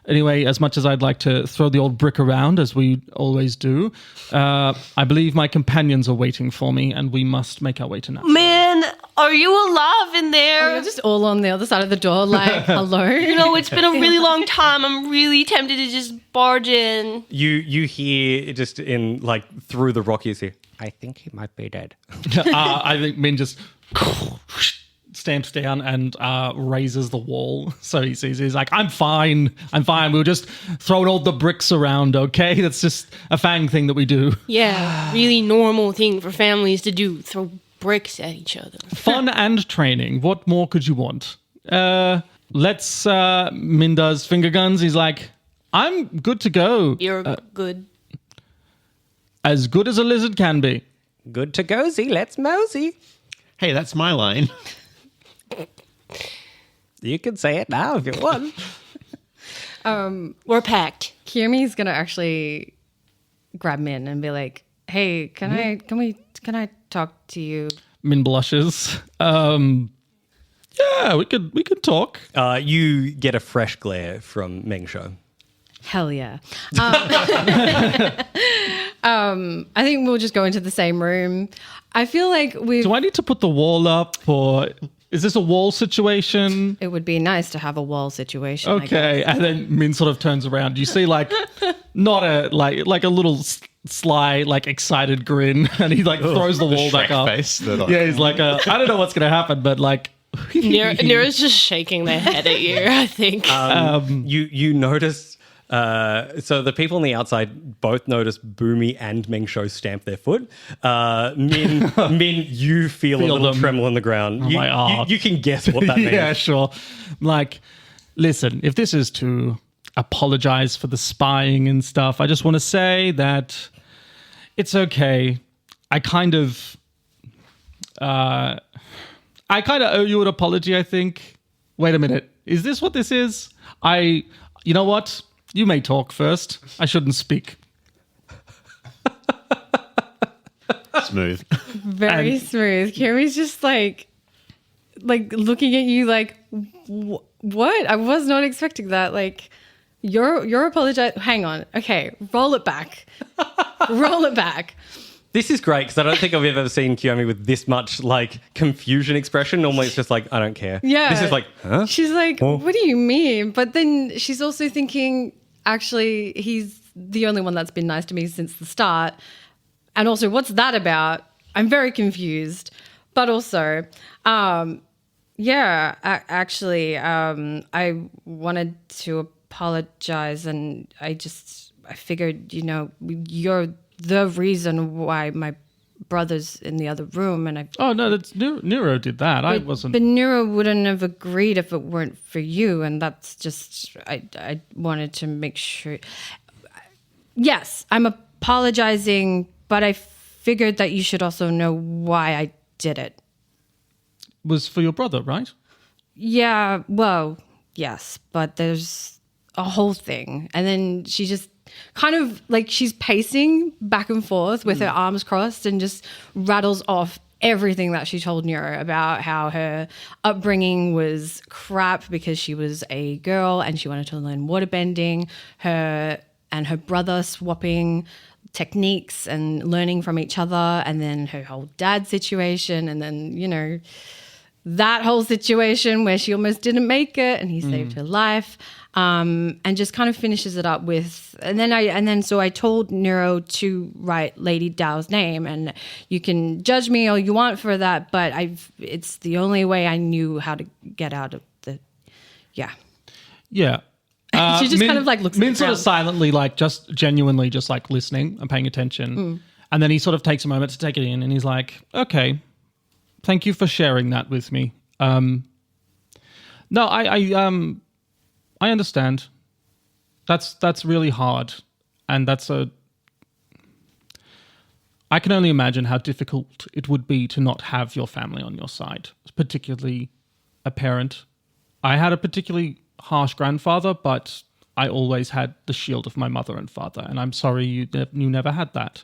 Anyway, as much as I'd like to throw the old brick around, as we always do, I believe my companions are waiting for me, and we must make our way to Natsuo. Man, are you alive in there? Oh, you're just all on the other side of the door, like, hello? It's been a really long time. I'm really tempted to just barge in. You hear just in, like, through the rock, you see, I think he might be dead. I think Minh just stamps down and raises the wall. So he sees, he's like, I'm fine. We'll just throw all the bricks around, okay? That's just a FANG thing that we do. Yeah, really normal thing for families to do, throw bricks at each other. Fun and training. What more could you want? Minh does finger guns. He's like, I'm good to go. You're good. As good as a lizard can be. Good to go, Z. Let's mosey. Hey, that's my line. You can say it now if you want. We're packed. Kiyomi's gonna actually grab Minh and be like, "Hey, can I talk to you?" Minh blushes. Yeah, we could talk. You get a fresh glare from Meng Shou. Hell yeah. I think we'll just go into the same room. I feel like Do I need to put the wall up, or is this a wall situation? it would be nice to have a wall situation. I guess. Okay, and then Min sort of turns around. You see, like, not a like a little sly, like excited grin, and he like throws the wall back up. Face Yeah, he's like, I don't know what's gonna happen, but like, Nero's just shaking their head at you, I think. You notice. So the people on the outside both notice Boomy and Mengsho stamp their foot. Min, you feel a little them. tremble on the ground. You can guess what that means. yeah, sure. Like, listen, if this is to apologize for the spying and stuff, I just want to say that it's okay. I kind of owe you an apology, I think. Wait a minute. Is this what this is? You know what? You may talk first. I shouldn't speak. Smooth. Very smooth. Kiyomi's just like looking at you like, what? I was not expecting that. Like, you're apologizing. Hang on. Okay, roll it back. Roll it back. This is great because I don't think I've ever seen Kiyomi with this much like confusion expression. Normally it's just like, I don't care. Yeah. This is like, huh? She's like, what do you mean? But then she's also thinking, actually, he's the only one that's been nice to me since the start. And also, what's that about? I'm very confused. But also, I wanted to apologize, and I figured, you're the reason why my brother's in the other room, and Oh no, that's Nuro did that. I wasn't. But Nuro wouldn't have agreed if it weren't for you, and that's just I wanted to make sure. Yes, I'm apologizing, but I figured that you should also know why I did it. Was for your brother, right? Yeah, well, yes, but there's a whole thing, and then she just kind of like she's pacing back and forth with her arms crossed and just rattles off everything that she told Nuro about how her upbringing was crap because she was a girl and she wanted to learn waterbending, her and her brother swapping techniques and learning from each other, and then her whole dad situation, and then, that whole situation where she almost didn't make it and he saved her life. And just kind of finishes it up with, so I told Nuro to write Lady Dao's name, and you can judge me all you want for that, but it's the only way I knew how to get out of the, yeah. Yeah. She just kind of like looks at Min the sort of ground. silently, like just genuinely just like listening and paying attention. And then he sort of takes a moment to take it in and he's like, okay, thank you for sharing that with me. No, I understand. That's really hard. And I can only imagine how difficult it would be to not have your family on your side, particularly a parent. I had a particularly harsh grandfather, but I always had the shield of my mother and father, and I'm sorry you never had that.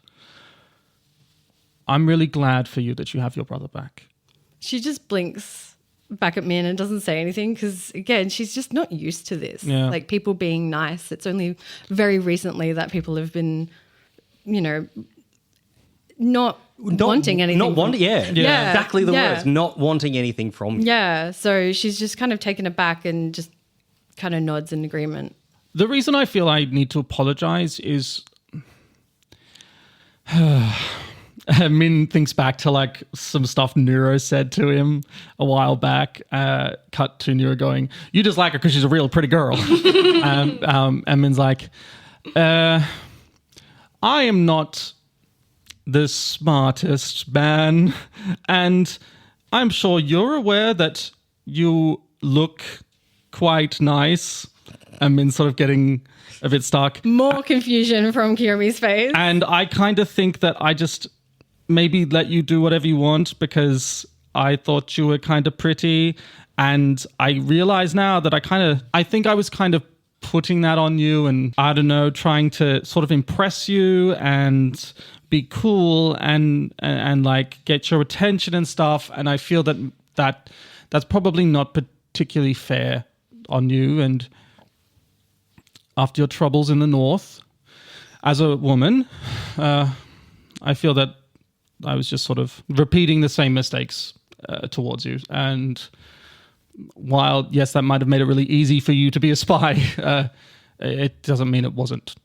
I'm really glad for you that you have your brother back. She just blinks back at Min and doesn't say anything because, again, she's just not used to this. Yeah. Like, people being nice. It's only very recently that people have been, not wanting anything. Not wanting, yeah. Exactly the words. Not wanting anything from you. Yeah, so she's just kind of taken aback and just kind of nods in agreement. The reason I feel I need to apologize is Min thinks back to like some stuff Nuro said to him a while back. Cut to Nuro going, "You just like her because she's a real pretty girl." And Min's like, "I am not the smartest man, and I'm sure you're aware that you look quite nice." And Min's sort of getting a bit stuck. More confusion from Kiyomi's face. And I kind of think that I just maybe let you do whatever you want because I thought you were kind of pretty. And I realize now that I think I was kind of putting that on you and, I don't know, trying to sort of impress you and be cool and like get your attention and stuff. And I feel that's probably not particularly fair on you. And after your troubles in the north, as a woman, I feel that I was just sort of repeating the same mistakes towards you. And while, yes, that might have made it really easy for you to be a spy, it doesn't mean it wasn't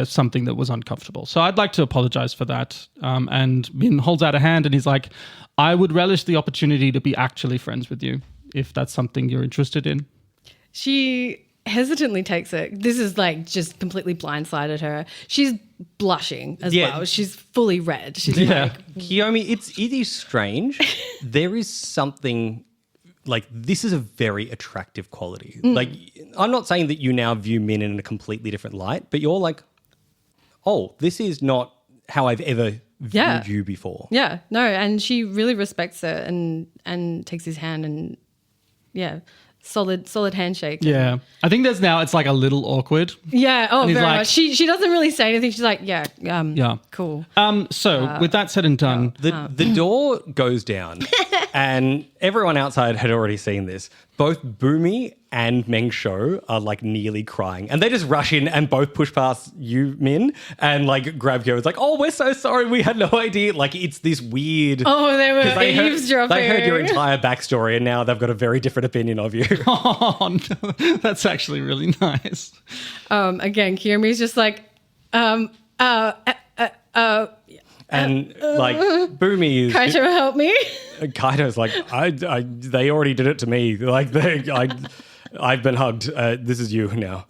something that was uncomfortable. So I'd like to apologize for that. And Minh holds out a hand and he's like, I would relish the opportunity to be actually friends with you if that's something you're interested in. She hesitantly takes it. This is like just completely blindsided her. She's blushing as well. She's fully red. She's like, Kiyomi, it is strange. There is something like this is a very attractive quality. Like I'm not saying that you now view Minh in a completely different light, but you're like, oh, this is not how I've ever viewed you before. Yeah, no, and she really respects it and takes his hand and solid handshake. Yeah. I think it's like a little awkward. Yeah, very like, much. She doesn't really say anything. She's like, cool. So with that said and done, The door goes down and everyone outside had already seen this. Both Boomy and Meng Shou are like nearly crying and they just rush in and both push past you, Minh, and like grab you. It's like, oh, we're so sorry. We had no idea. Like it's this weird. Oh, they were eavesdropping. They heard your entire backstory and now they've got a very different opinion of you. oh, no, that's actually really nice. Again, Kiyomi's just like, and like Boomy is Kaito, help me. Kaito's like, they already did it to me. Like I've been hugged. This is you now.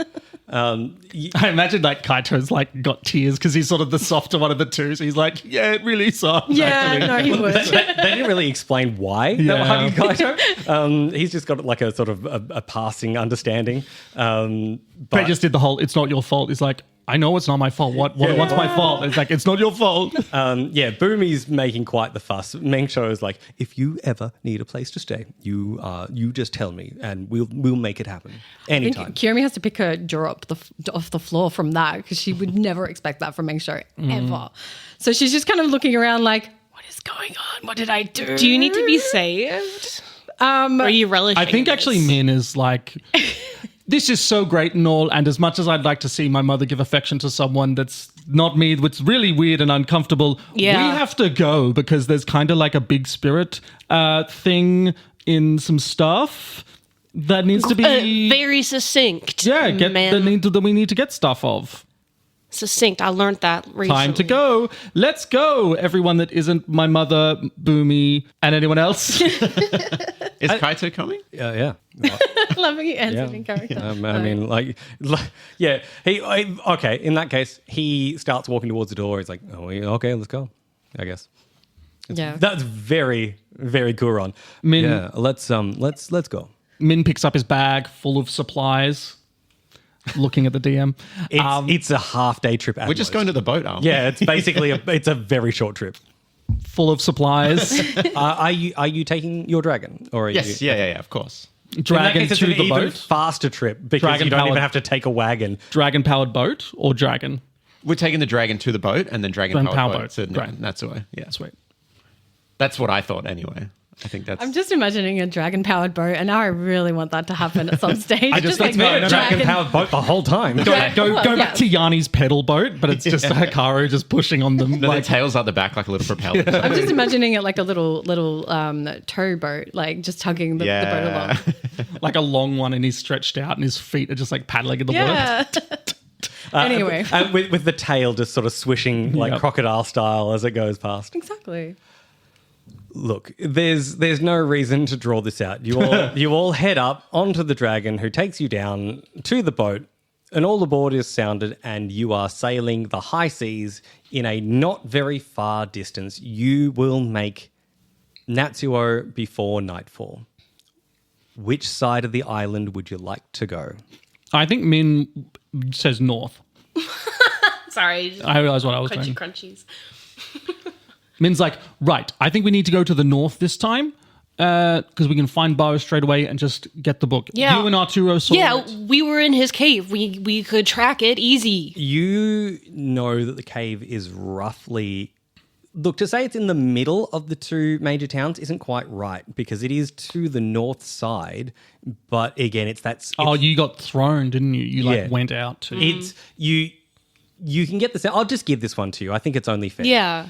I imagine like Kaito's like got tears because he's sort of the softer one of the two. So he's like, yeah, it really sucks. Yeah, actually. no, he would. They didn't really explain why they were hugging Kaito. He's just got like a sort of a passing understanding. They just did the whole, it's not your fault. He's like, I know it's not my fault. What's my fault? It's like, it's not your fault. Boomy's making quite the fuss. Meng Shou is like, if you ever need a place to stay, you just tell me and we'll make it happen anytime. I think Kiyomi has to pick her jaw up off the floor from that because she would never expect that from Meng Shou ever. So she's just kind of looking around like, what is going on? What did I do? Do you need to be saved? Or are you relishing I think actually Minh is like... This is so great and all, and as much as I'd like to see my mother give affection to someone that's not me, it's really weird and uncomfortable, we have to go because there's kind of like a big spirit thing in some stuff that needs to be... very succinct. Yeah, that we need to get stuff of. Succinct. I learned that recently. Time to go. Let's go, everyone that isn't my mother, Boomy, and anyone else. Is Kaito coming? Yeah. Loving you answered in character. I mean, okay. In that case, he starts walking towards the door. He's like, "Oh, okay, let's go." I guess. That's very, very Guron. Minh, yeah, let's go. Minh picks up his bag full of supplies. Looking at the DM, it's a half-day trip. We're just going to the boat, aren't we? Yeah, it's basically it's a very short trip. Full of supplies. Are you taking your dragon, or are yes, you? Yeah, of course. Dragon to the even boat. Faster trip because you don't even have to take a wagon. Dragon powered boat or dragon? We're taking the dragon to the boat and then dragon powered boat to Great. Natsuo. Yeah, Sweet. That's what I thought anyway. I think that's... I'm just imagining a dragon-powered boat, and now I really want that to happen at some stage. I just like a dragon-powered boat the whole time. Go back to Yanni's pedal boat, but it's just Hikaru just pushing on them. No, the tail's out the back like a little propeller. Yeah. I'm just imagining it like a little tow boat, like just tugging the boat along. Like a long one, and he's stretched out, and his feet are just like paddling in the water. Anyway. With the tail just sort of swishing like crocodile style as it goes past. Exactly. Look, there's no reason to draw this out. You all head up onto the dragon who takes you down to the boat, and all aboard is sounded, and you are sailing the high seas in a not very far distance. You will make Natsuo before nightfall. Which side of the island would you like to go? I think Minh says north. Sorry. I realised what I was saying. Crunchies. Min's like, right, I think we need to go to the north this time because we can find Bao straight away and just get the book. Yeah. You and Arturo saw it. We were in his cave. We could track it easy. You know that the cave is roughly... Look, to say it's in the middle of the two major towns isn't quite right because it is to the north side, but again, it's... you got thrown, didn't you? You went out to... It's... you can get this. I'll just give this one to you. I think it's only fair. Yeah.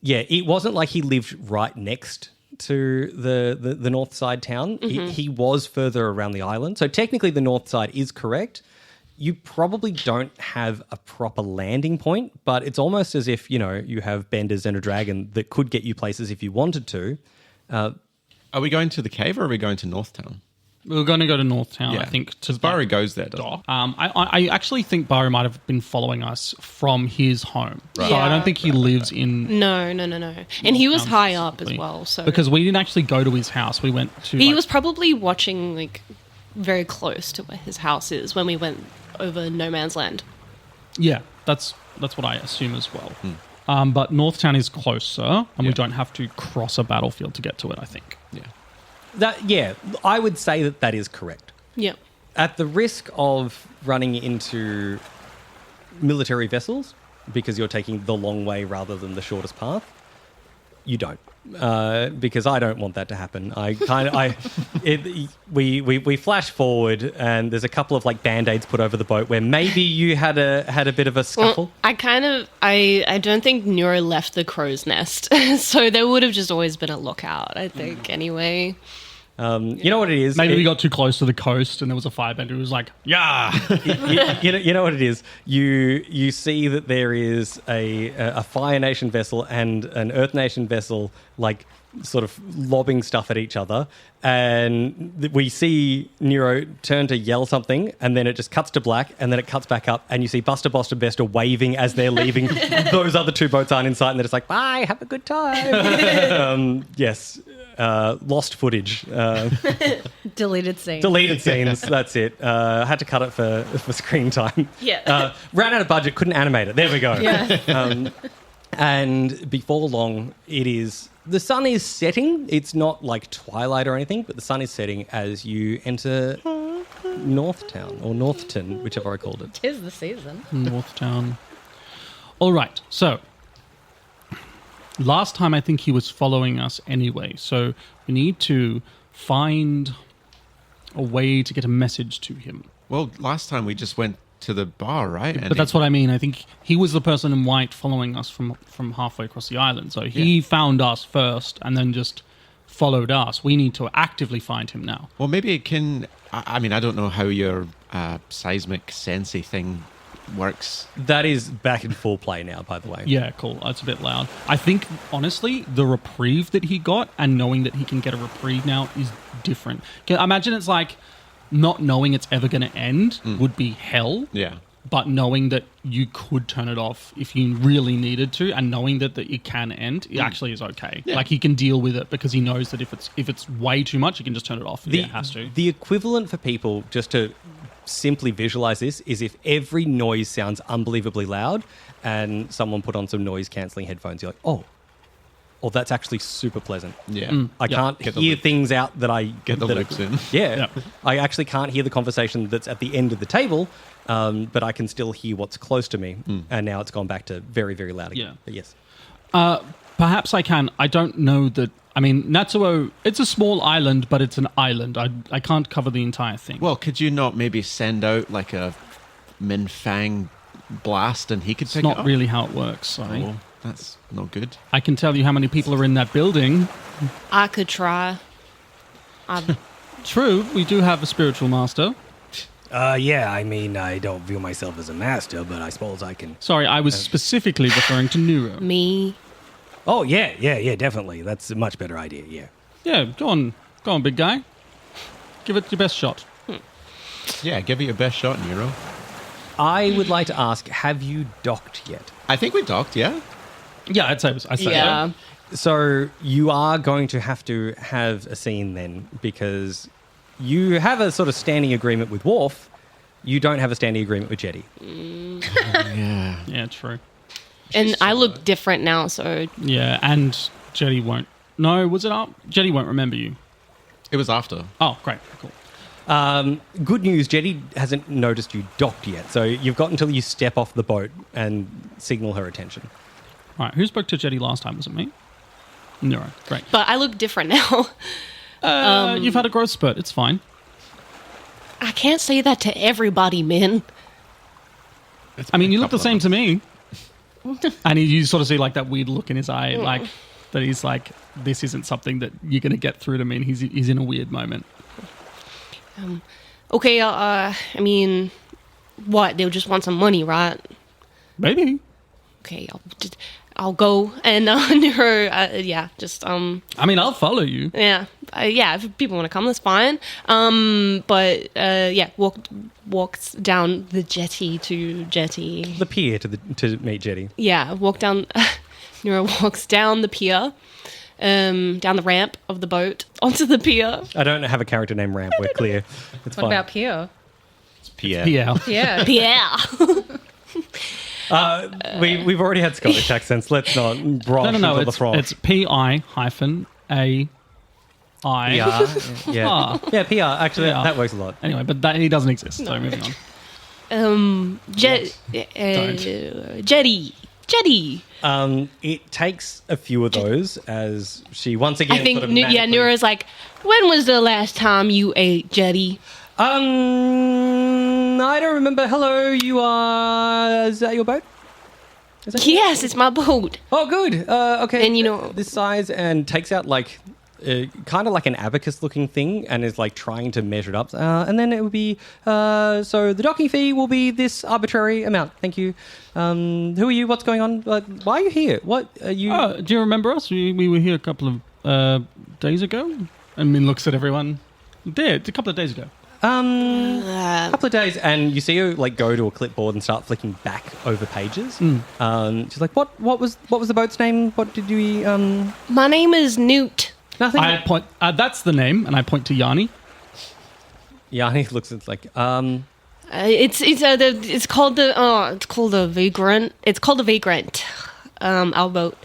It wasn't like he lived right next to the north side town. He was further around the island. So technically the north side is correct. You probably don't have a proper landing point, but it's almost as if, you have benders and a dragon that could get you places if you wanted to. Are we going to the cave or are we going to Northtown? We're going to go to Northtown, I think. Because Baru goes there, doesn't dock. I actually think Baru might have been following us from his home. Right. So I don't think he lives in... No. And he was high up as well. So because we didn't actually go to his house. We went to... he was probably watching very close to where his house is when we went over No Man's Land. Yeah, that's what I assume as well. But Northtown is closer, and we don't have to cross a battlefield to get to it, I think. Yeah. I would say that is correct. Yeah. At the risk of running into military vessels, because you're taking the long way rather than the shortest path, you don't. Because I don't want that to happen. We flash forward and there's a couple of band-aids put over the boat where maybe you had a bit of a scuffle. Well, I don't think Nuro left the crow's nest, so there would have just always been a lookout, I think, anyway. You know what it is? Maybe we got too close to the coast and there was a firebender who was like, yeah! you know what it is? You see that there is a Fire Nation vessel and an Earth Nation vessel, sort of lobbing stuff at each other. And we see Nuro turn to yell something, and then it just cuts to black, and then it cuts back up, and you see Buster, Boster, Bester waving as they're leaving. Those other two boats aren't in sight, and they're just like, bye, have a good time. Yes. Lost footage. Deleted scenes. Deleted scenes, that's it. Had to cut it for screen time. Yeah. Ran out of budget, couldn't animate it. There we go. Yeah. And before long, the sun is setting. It's not like twilight or anything, but the sun is setting as you enter Northtown, or Northton, whichever I called it. 'Tis the season. Northtown. All right, so... last time I think he was following us anyway, so we need to find a way to get a message to him. Well, last time we just went to the bar, right? But that's what I mean. I think he was the person in white following us from halfway across the island. So he found us first and then just followed us. We need to actively find him now. Well, maybe it can... I mean, I don't know how your seismic sensey thing works. That is back in full play now, by the way. Yeah, cool. It's a bit loud. I think, honestly, the reprieve that he got and knowing that he can get a reprieve now is different. I imagine it's like not knowing it's ever going to end would be hell. Yeah. But knowing that you could turn it off if you really needed to, and knowing that it can end, it actually is okay. Yeah. Like he can deal with it because he knows that if it's way too much, he can just turn it off. It has to. The equivalent for people, just to simply visualize this, is if every noise sounds unbelievably loud and someone put on some noise cancelling headphones, you're like, oh, that's actually super pleasant. Yeah. I can't hear things out that I Get the loops in. Yeah. I actually can't hear the conversation that's at the end of the table, but I can still hear what's close to me. And now it's gone back to very, very loud again. Yeah. But yes. Perhaps I can. I don't know that. I mean, Natsuo, it's a small island, but it's an island. I can't cover the entire thing. Well, could you not maybe send out like a FANG blast and he could pick It's it up? not really how it works, sorry. Oh, that's not good. I can tell you how many people are in that building. I could try. True, we do have a spiritual master. Yeah, I mean, I don't view myself as a master, but I suppose I can... Sorry, I was specifically referring to Nuro. Me. Oh, yeah, definitely. That's a much better idea, yeah. Yeah, go on, big guy. Give it your best shot. Yeah, give it your best shot, Nuro. I would like to ask, have you docked yet? I think we docked, yeah? Yeah, I'd say Yeah. So you are going to have a scene then, because you have a sort of standing agreement with Worf. You don't have a standing agreement with Jetty. Yeah. Yeah, true. And I look different now, so Yeah, and Jetty won't... No, was it up? Jetty won't remember you. It was after. Oh, great, cool. Good news, Jetty hasn't noticed you docked yet, so you've got until you step off the boat and signal her attention. All right, who spoke to Jetty last time? Was it me? Nuro, great. but I look different now. You've had a growth spurt, it's fine. I can't say that to everybody, Minh. I mean, you look the same to me. And you sort of see like that weird look in his eye, like that he's like, this isn't something that you're going to get through to me. And he's in a weird moment. Okay, I mean, what? They'll just want some money, right? Maybe. Okay, I'll go and Nuro, I mean, I'll follow you. yeah, if people want to come, that's fine. Walks down the jetty to jetty. The pier to meet Jetty. Yeah, walk down. Nuro walks down the pier, down the ramp of the boat onto the pier. I don't have a character named Ramp. We're clear. It's What fine. about Pierre? It's Pierre. Yeah. Yeah. Yeah. We've already had Scottish accents. Let's not brush No. into the frog. It's PI-A-I. PR. Yeah. Yeah, PR. Actually, PR. that works a lot. Anyway, but he doesn't exist. So moving on. Jetty. It takes a few of those as she once again. I think, sort of manically- Nuro's like, when was the last time you ate Jetty? I don't remember. Hello, you are. Is that your boat? Is that Yes, it's my boat. Oh, good. Okay. And this size and takes out like kind of like an abacus-looking thing and is like trying to measure it up. And then it would be so the docking fee will be this arbitrary amount. Thank you. Who are you? What's going on? Why are you here? What are you? Do you remember us? We were here a couple of days ago. And Minh looks at everyone. Did a couple of days ago. A couple of days, and you see her like go to a clipboard and start flicking back over pages. She's like, "What was the boat's name? What did you?" My name is Newt. Nothing. I point. That's the name, and I point to Yanni. Yanni looks at like, It's called the Vagrant. It's called the Vagrant. Our boat.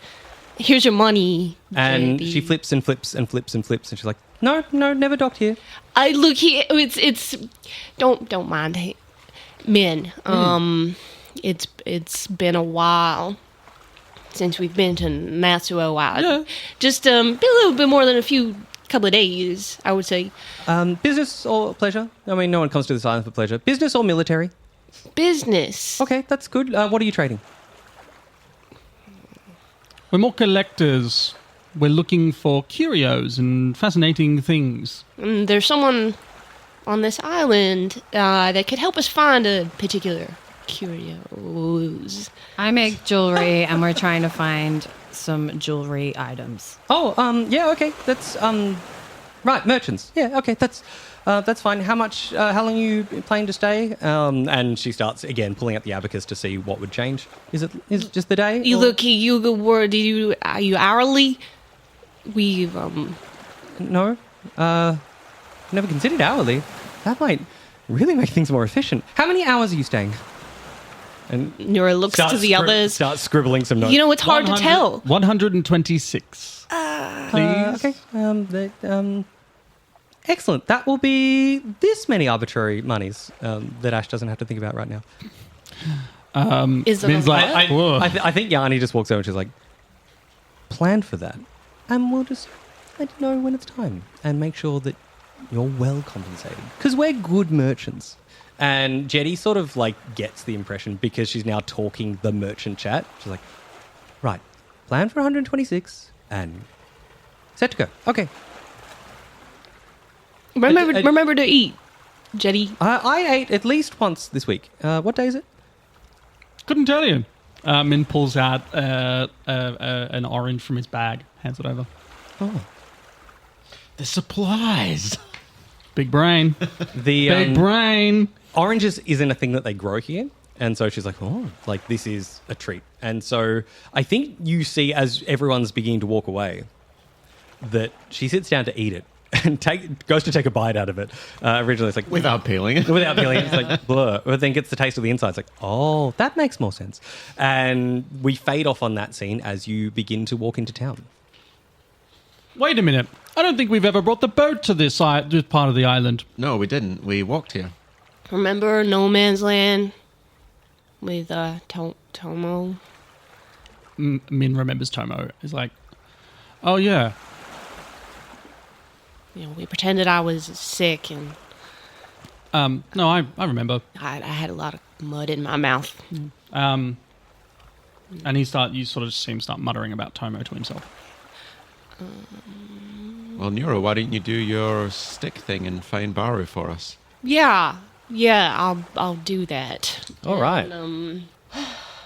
Here's your money. and JB. she flips and flips and flips and flips, and she's like, "No, never docked here." I look here. It's don't mind, Minh. It's been a while since we've been to Natsuo Island. Yeah. Just been a little bit more than couple of days, I would say. Business or pleasure? I mean, no one comes to this island for pleasure. Business or military? Business. Okay, that's good. What are you trading? We're more collectors. We're looking for curios and fascinating things. There's someone on this island that could help us find a particular curios. I make jewelry, and we're trying to find some jewelry items. Oh, yeah, okay. That's right, merchants. Yeah, okay, that's fine. How much? How long are you planning to stay? And she starts again pulling out the abacus to see what would change. Is it just the day? You or- look. Are you hourly? We No, never considered hourly. That might really make things more efficient. How many hours are you staying? And Nuro looks to the others. Start scribbling some notes. You know, it's hard to tell. 126. Please. Okay. Excellent. That will be this many arbitrary monies that Ash doesn't have to think about right now. Is it Min's a like, lot? whoa. I think Yanni just walks over and she's like, plan for that. And we'll just let you know when it's time and make sure that you're well compensated. Because we're good merchants. And Jetty sort of like gets the impression because she's now talking the merchant chat. She's like, right, plan for 126 and set to go. Okay. Remember to eat, Jetty. I ate at least once this week. What day is it? Couldn't tell you. Min pulls out an orange from his bag, hands it over. Oh. The supplies. Big brain. The Big brain. oranges isn't a thing that they grow here. And so she's like, oh, like this is a treat. And so I think you see as everyone's beginning to walk away that she sits down to eat it and goes to take a bite out of it. Originally it's like... Without peeling it. Without peeling it. It's like, blur. But then gets the taste of the inside. It's like, oh, that makes more sense. And we fade off on that scene as you begin to walk into town. Wait a minute. I don't think we've ever brought the boat to this part of the island. No, we didn't. We walked here. Remember No Man's Land with Tomo? Min remembers Tomo. He's like, oh, yeah. You know, we pretended I was sick and No, I remember. I had a lot of mud in my mouth. And you sort of see him start muttering about Tomo to himself. Well, Nuro, why didn't you do your stick thing and feign Baru for us? Yeah, I'll do that. All right. And,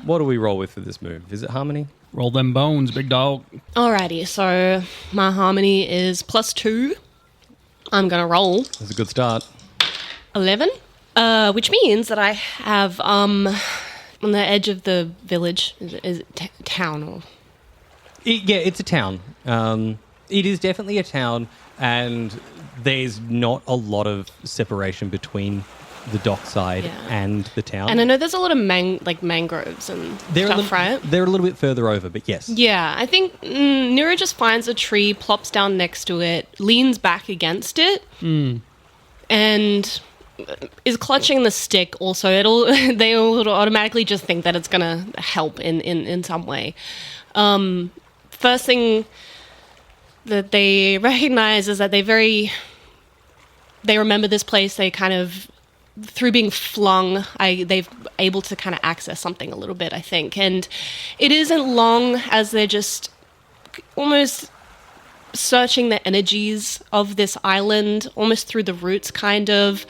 What do we roll with for this move? Is it harmony? Roll them bones, big dog. alrighty, so my harmony is +2. I'm gonna roll That's a good start. 11, which means that I have on the edge of the village. Is it town or? Yeah, it's a town. It is definitely a town, and there's not a lot of separation between the dockside and the town. And I know there's a lot of mangroves and stuff, right? They're a little bit further over, but yes. Yeah, I think Nuro just finds a tree, plops down next to it, leans back against it, and is clutching the stick. Also, they all automatically just think that it's gonna help in some way. First thing that they recognize is that they remember this place. They kind of, through being flung, they've able to kind of access something a little bit, I think. And it isn't long as they're just almost searching the energies of this island, almost through the roots, kind of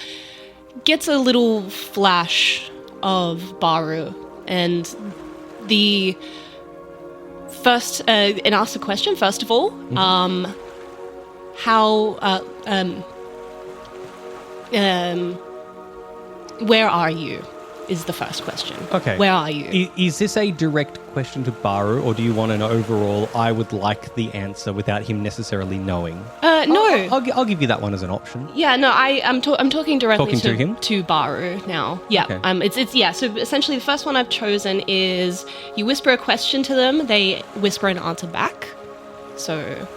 gets a little flash of Baru. And the first, and asks a question, first of all, where are you? Is the first question. Okay. Where are you? Is this a direct question to Baru, or do you want an overall, I would like the answer without him necessarily knowing? No. I'll give you that one as an option. Yeah, no, I'm talking directly Talking to him? to Baru now. Yeah. Okay. It's yeah, so essentially the first one I've chosen is you whisper a question to them, they whisper an answer back. So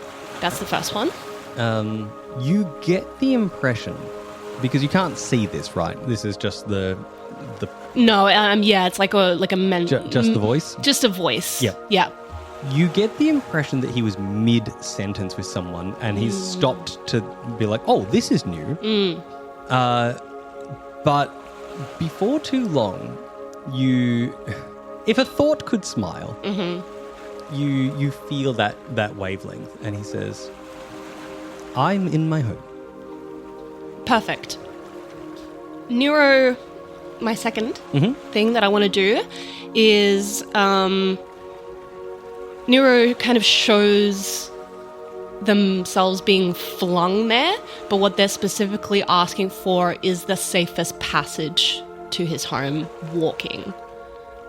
that's the first one. You get the impression, because you can't see this, right? This is just the No, yeah, it's like a just the voice? Just a voice. Yep. Yeah. You get the impression that he was mid-sentence with someone and he's stopped to be like, oh, this is new. But before too long, if a thought could smile, you feel that wavelength. And he says, I'm in my home. Perfect. Nuro, my second thing that I want to do is Nuro kind of shows themselves being flung there, but what they're specifically asking for is the safest passage to his home, walking.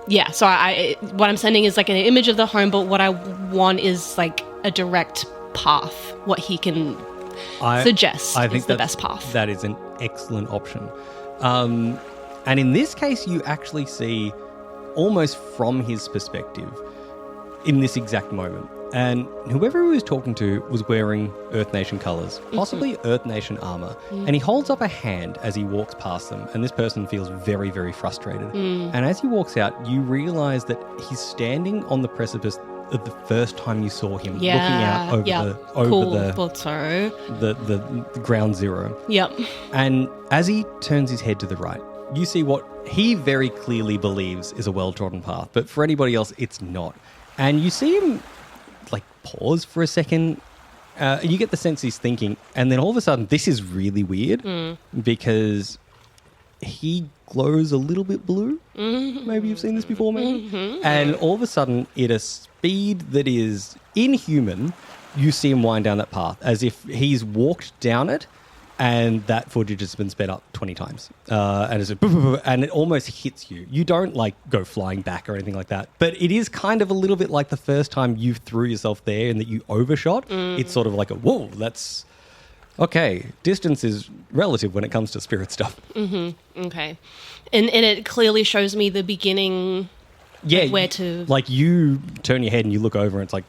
Yeah, so what I'm sending is like an image of the home, but what I want is like a direct path, what he can suggest is the best path. That is an excellent option. And in this case, you actually see almost from his perspective in this exact moment. And whoever he was talking to was wearing Earth Nation colours, possibly Earth Nation armour. And he holds up a hand as he walks past them. And this person feels very, very frustrated. And as he walks out, you realise that he's standing on the precipice of the first time you saw him, looking out over the ground zero. Yep. And as he turns his head to the right, you see what he very clearly believes is a well-trodden path, but for anybody else, it's not. And you see him, like, pause for a second. You get the sense he's thinking, and then all of a sudden, this is really weird because he glows a little bit blue. Maybe you've seen this before, maybe? And all of a sudden, at a speed that is inhuman, you see him wind down that path as if he's walked down it and that footage has been sped up 20 times. And it almost hits you. You don't, like, go flying back or anything like that. But it is kind of a little bit like the first time you threw yourself there and that you overshot. It's sort of like whoa, that's... Okay, distance is relative when it comes to spirit stuff. Okay. And it clearly shows me the beginning, where to... Like, you turn your head and you look over and it's like,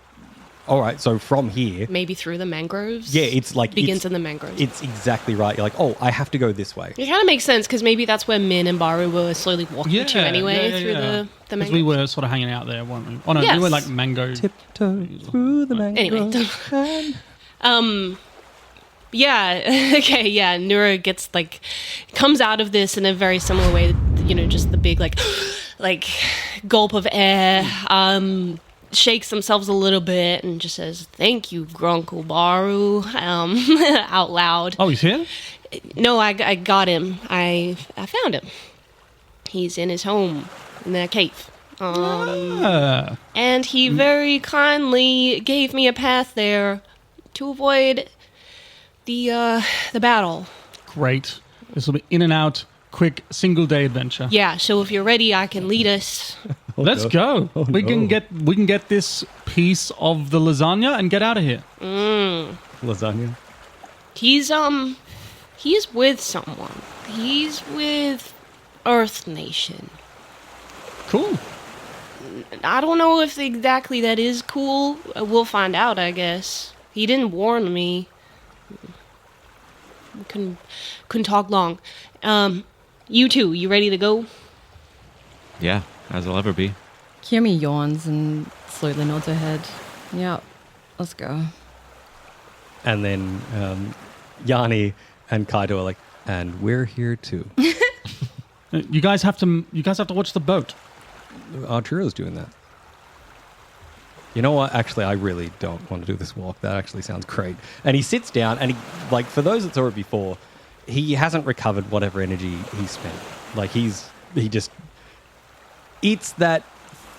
all right, so from here... Maybe through the mangroves? Yeah, it's like... Begins in the mangroves. It's exactly right. You're like, oh, I have to go this way. It kind of makes sense, because maybe that's where Minh and Baru were slowly walking to anyway, through the mangroves. Because we were sort of hanging out there, weren't we? Oh, no, we were like mango... Tiptoe through the mangroves. Anyway. Yeah, okay, yeah, Nuro gets, like, comes out of this in a very similar way just the big like gulp of air. Shakes themselves a little bit and just says, "Thank you, Grunkle Baru," out loud. Oh, he's here? No, I got him. I found him. He's in his home in the cave. And he very kindly gave me a path there to avoid the battle. Great. This will be in and out, quick, single-day adventure. Yeah, so if you're ready, I can lead us. Let's go. We can get this piece of the lasagna and get out of here. Lasagna. He's with someone. He's with Earth Nation. Cool. I don't know if exactly that is cool. We'll find out, I guess. He didn't warn me. Couldn't talk long. You two, you ready to go? Yeah, as I'll ever be. Kiyomi yawns and slowly nods her head. Yeah, let's go. And then Yanni and Kaido are like, and we're here too. You guys have to watch the boat. Arturo's doing that. You know what? Actually, I really don't want to do this walk. That actually sounds great. And he sits down and for those that saw it before, he hasn't recovered whatever energy he spent. It's that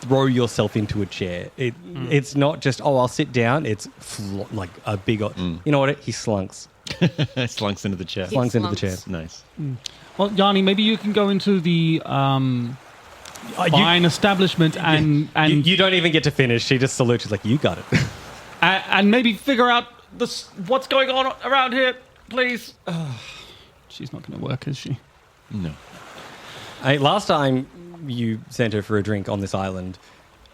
throw yourself into a chair. It's not just, I'll sit down. It's like a big, you know what? He slunks. Slunks into the chair. Slunks into the chair. Nice. Well, Yanni, maybe you can go into the fine establishment and you don't even get to finish. She just salutes. She's like, you got it. and maybe figure out what's going on around here, please. She's not going to work, is she? No. Last time you sent her for a drink on this island,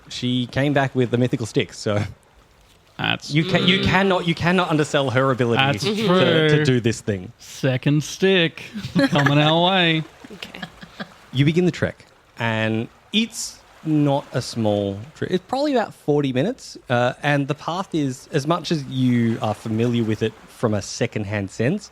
she came back with the mythical stick. So you cannot undersell her ability to do this thing. Second stick coming our way. Okay. You begin the trek, and it's not a small trek. It's probably about 40 minutes, and the path is, as much as you are familiar with it from a second-hand sense,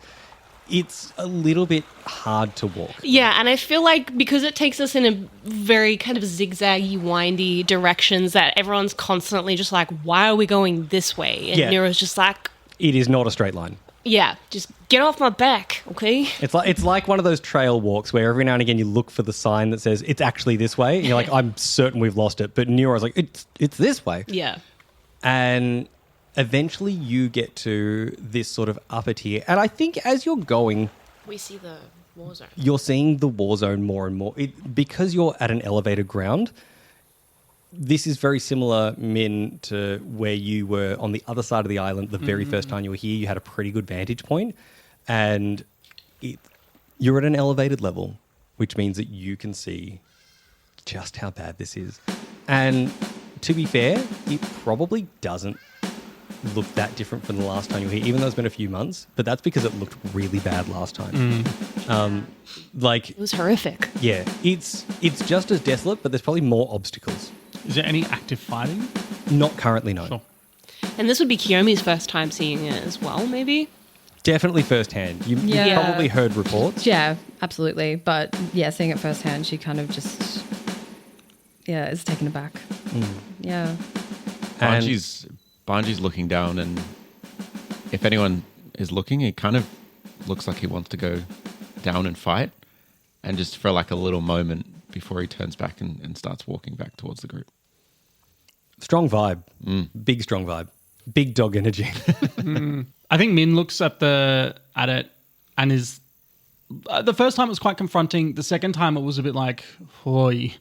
it's a little bit hard to walk. Yeah, and I feel like because it takes us in a very kind of zigzaggy, windy directions that everyone's constantly just like, why are we going this way? And Nero's just like... It is not a straight line. Yeah, just get off my back, okay? It's like one of those trail walks where every now and again you look for the sign that says it's actually this way. And you're like, I'm certain we've lost it. But Nero's like, it's this way. Yeah. And eventually you get to this sort of upper tier. And I think as you're going... We see the war zone. You're seeing the war zone more and more. Because you're at an elevated ground, this is very similar, Minh, to where you were on the other side of the island the very first time you were here. You had a pretty good vantage point. And you're at an elevated level, which means that you can see just how bad this is. And to be fair, it probably doesn't look that different from the last time you were here, even though it's been a few months, but that's because it looked really bad last time. It was horrific. Yeah, it's just as desolate, but there's probably more obstacles. Is there any active fighting? Not currently, no. Sure. And this would be Kiyomi's first time seeing it as well, maybe? Definitely firsthand. You probably heard reports. Yeah, absolutely. But yeah, seeing it firsthand, she kind of just, is taken aback. Yeah. Banji's looking down, and if anyone is looking, he kind of looks like he wants to go down and fight, and just for like a little moment before he turns back and starts walking back towards the group. Strong vibe. Big strong vibe. Big dog energy. I think Minh looks at it and is... the first time it was quite confronting. The second time it was a bit like, hoy.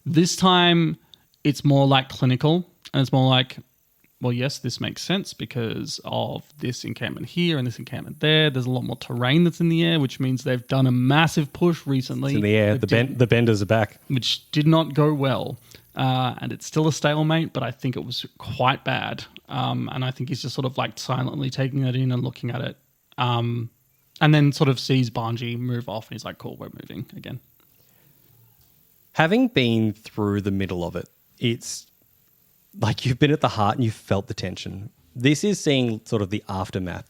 This time it's more like clinical, and it's more like... Well, yes, this makes sense because of this encampment here and this encampment there. There's a lot more terrain that's in the air, which means they've done a massive push recently. It's in the air. The benders are back. Which did not go well. And it's still a stalemate, but I think it was quite bad. And I think he's just sort of like silently taking it in and looking at it. And then sort of sees Banji move off and he's like, cool, we're moving again. Having been through the middle of it, it's... like you've been at the heart and you've felt the tension. This is seeing sort of the aftermath.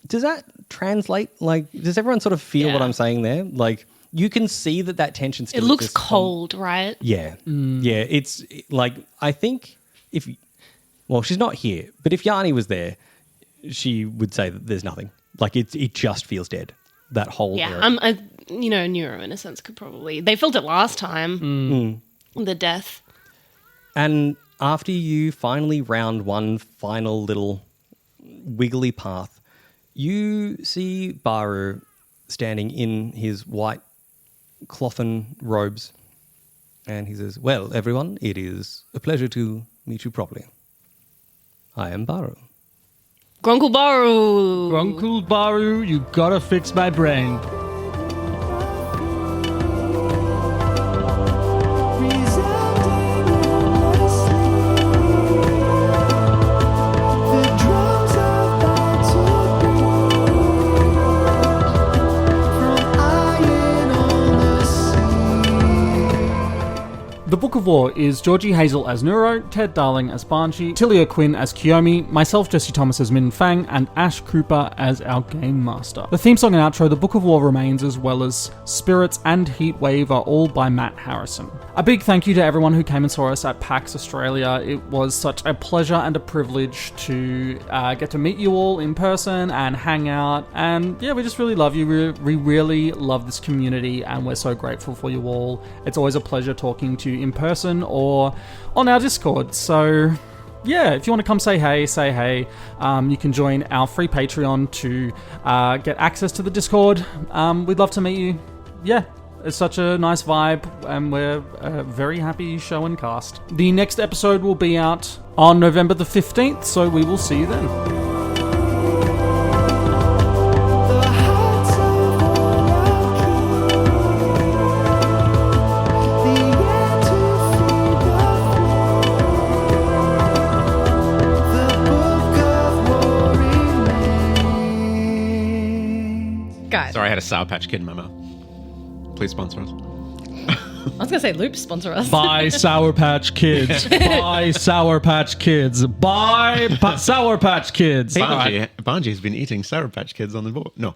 Does that translate? Like, does everyone sort of feel what I'm saying there? Like, you can see that tension still It looks exists. cold, right? Yeah. Yeah, it's like, I think if, well, she's not here, but if Yanni was there, she would say that there's nothing. Like, it just feels dead, that whole area. Nuro in a sense could probably, they felt it last time, the death. And after you finally round one final little wiggly path, you see Baru standing in his white clofen robes. And he says, well, everyone, it is a pleasure to meet you properly. I am Baru. Grunkle Baru! Grunkle Baru, you gotta fix my brain. The Book of War is Georgie Hazel as Nuro, Ted Darling as Banji, Tilia Quinn as Kiyomi, myself Jesse Thomas as Minh FANG, and Ash Cooper as our Game Master. The theme song and outro, The Book of War Remains, as well as Spirits and Heatwave are all by Matt Harrison. A big thank you to everyone who came and saw us at PAX Australia. It was such a pleasure and a privilege to get to meet you all in person and hang out, and yeah, we just really love you. We really love this community and we're so grateful for you all. It's always a pleasure talking to you in person or on our Discord. So yeah, if you want to come say hey. You can join our free Patreon to get access to the Discord. We'd love to meet you. Yeah, it's such a nice vibe and we're a very happy show and cast. The next episode will be out on November the 15th, so we will see you then. Sorry, I had a Sour Patch Kid in my mouth. Please sponsor us. I was going to say Loop, sponsor us. Buy Sour Patch Kids. Buy Sour Patch Kids. Buy Sour Patch Kids. Banji's been eating Sour Patch Kids on the board. No.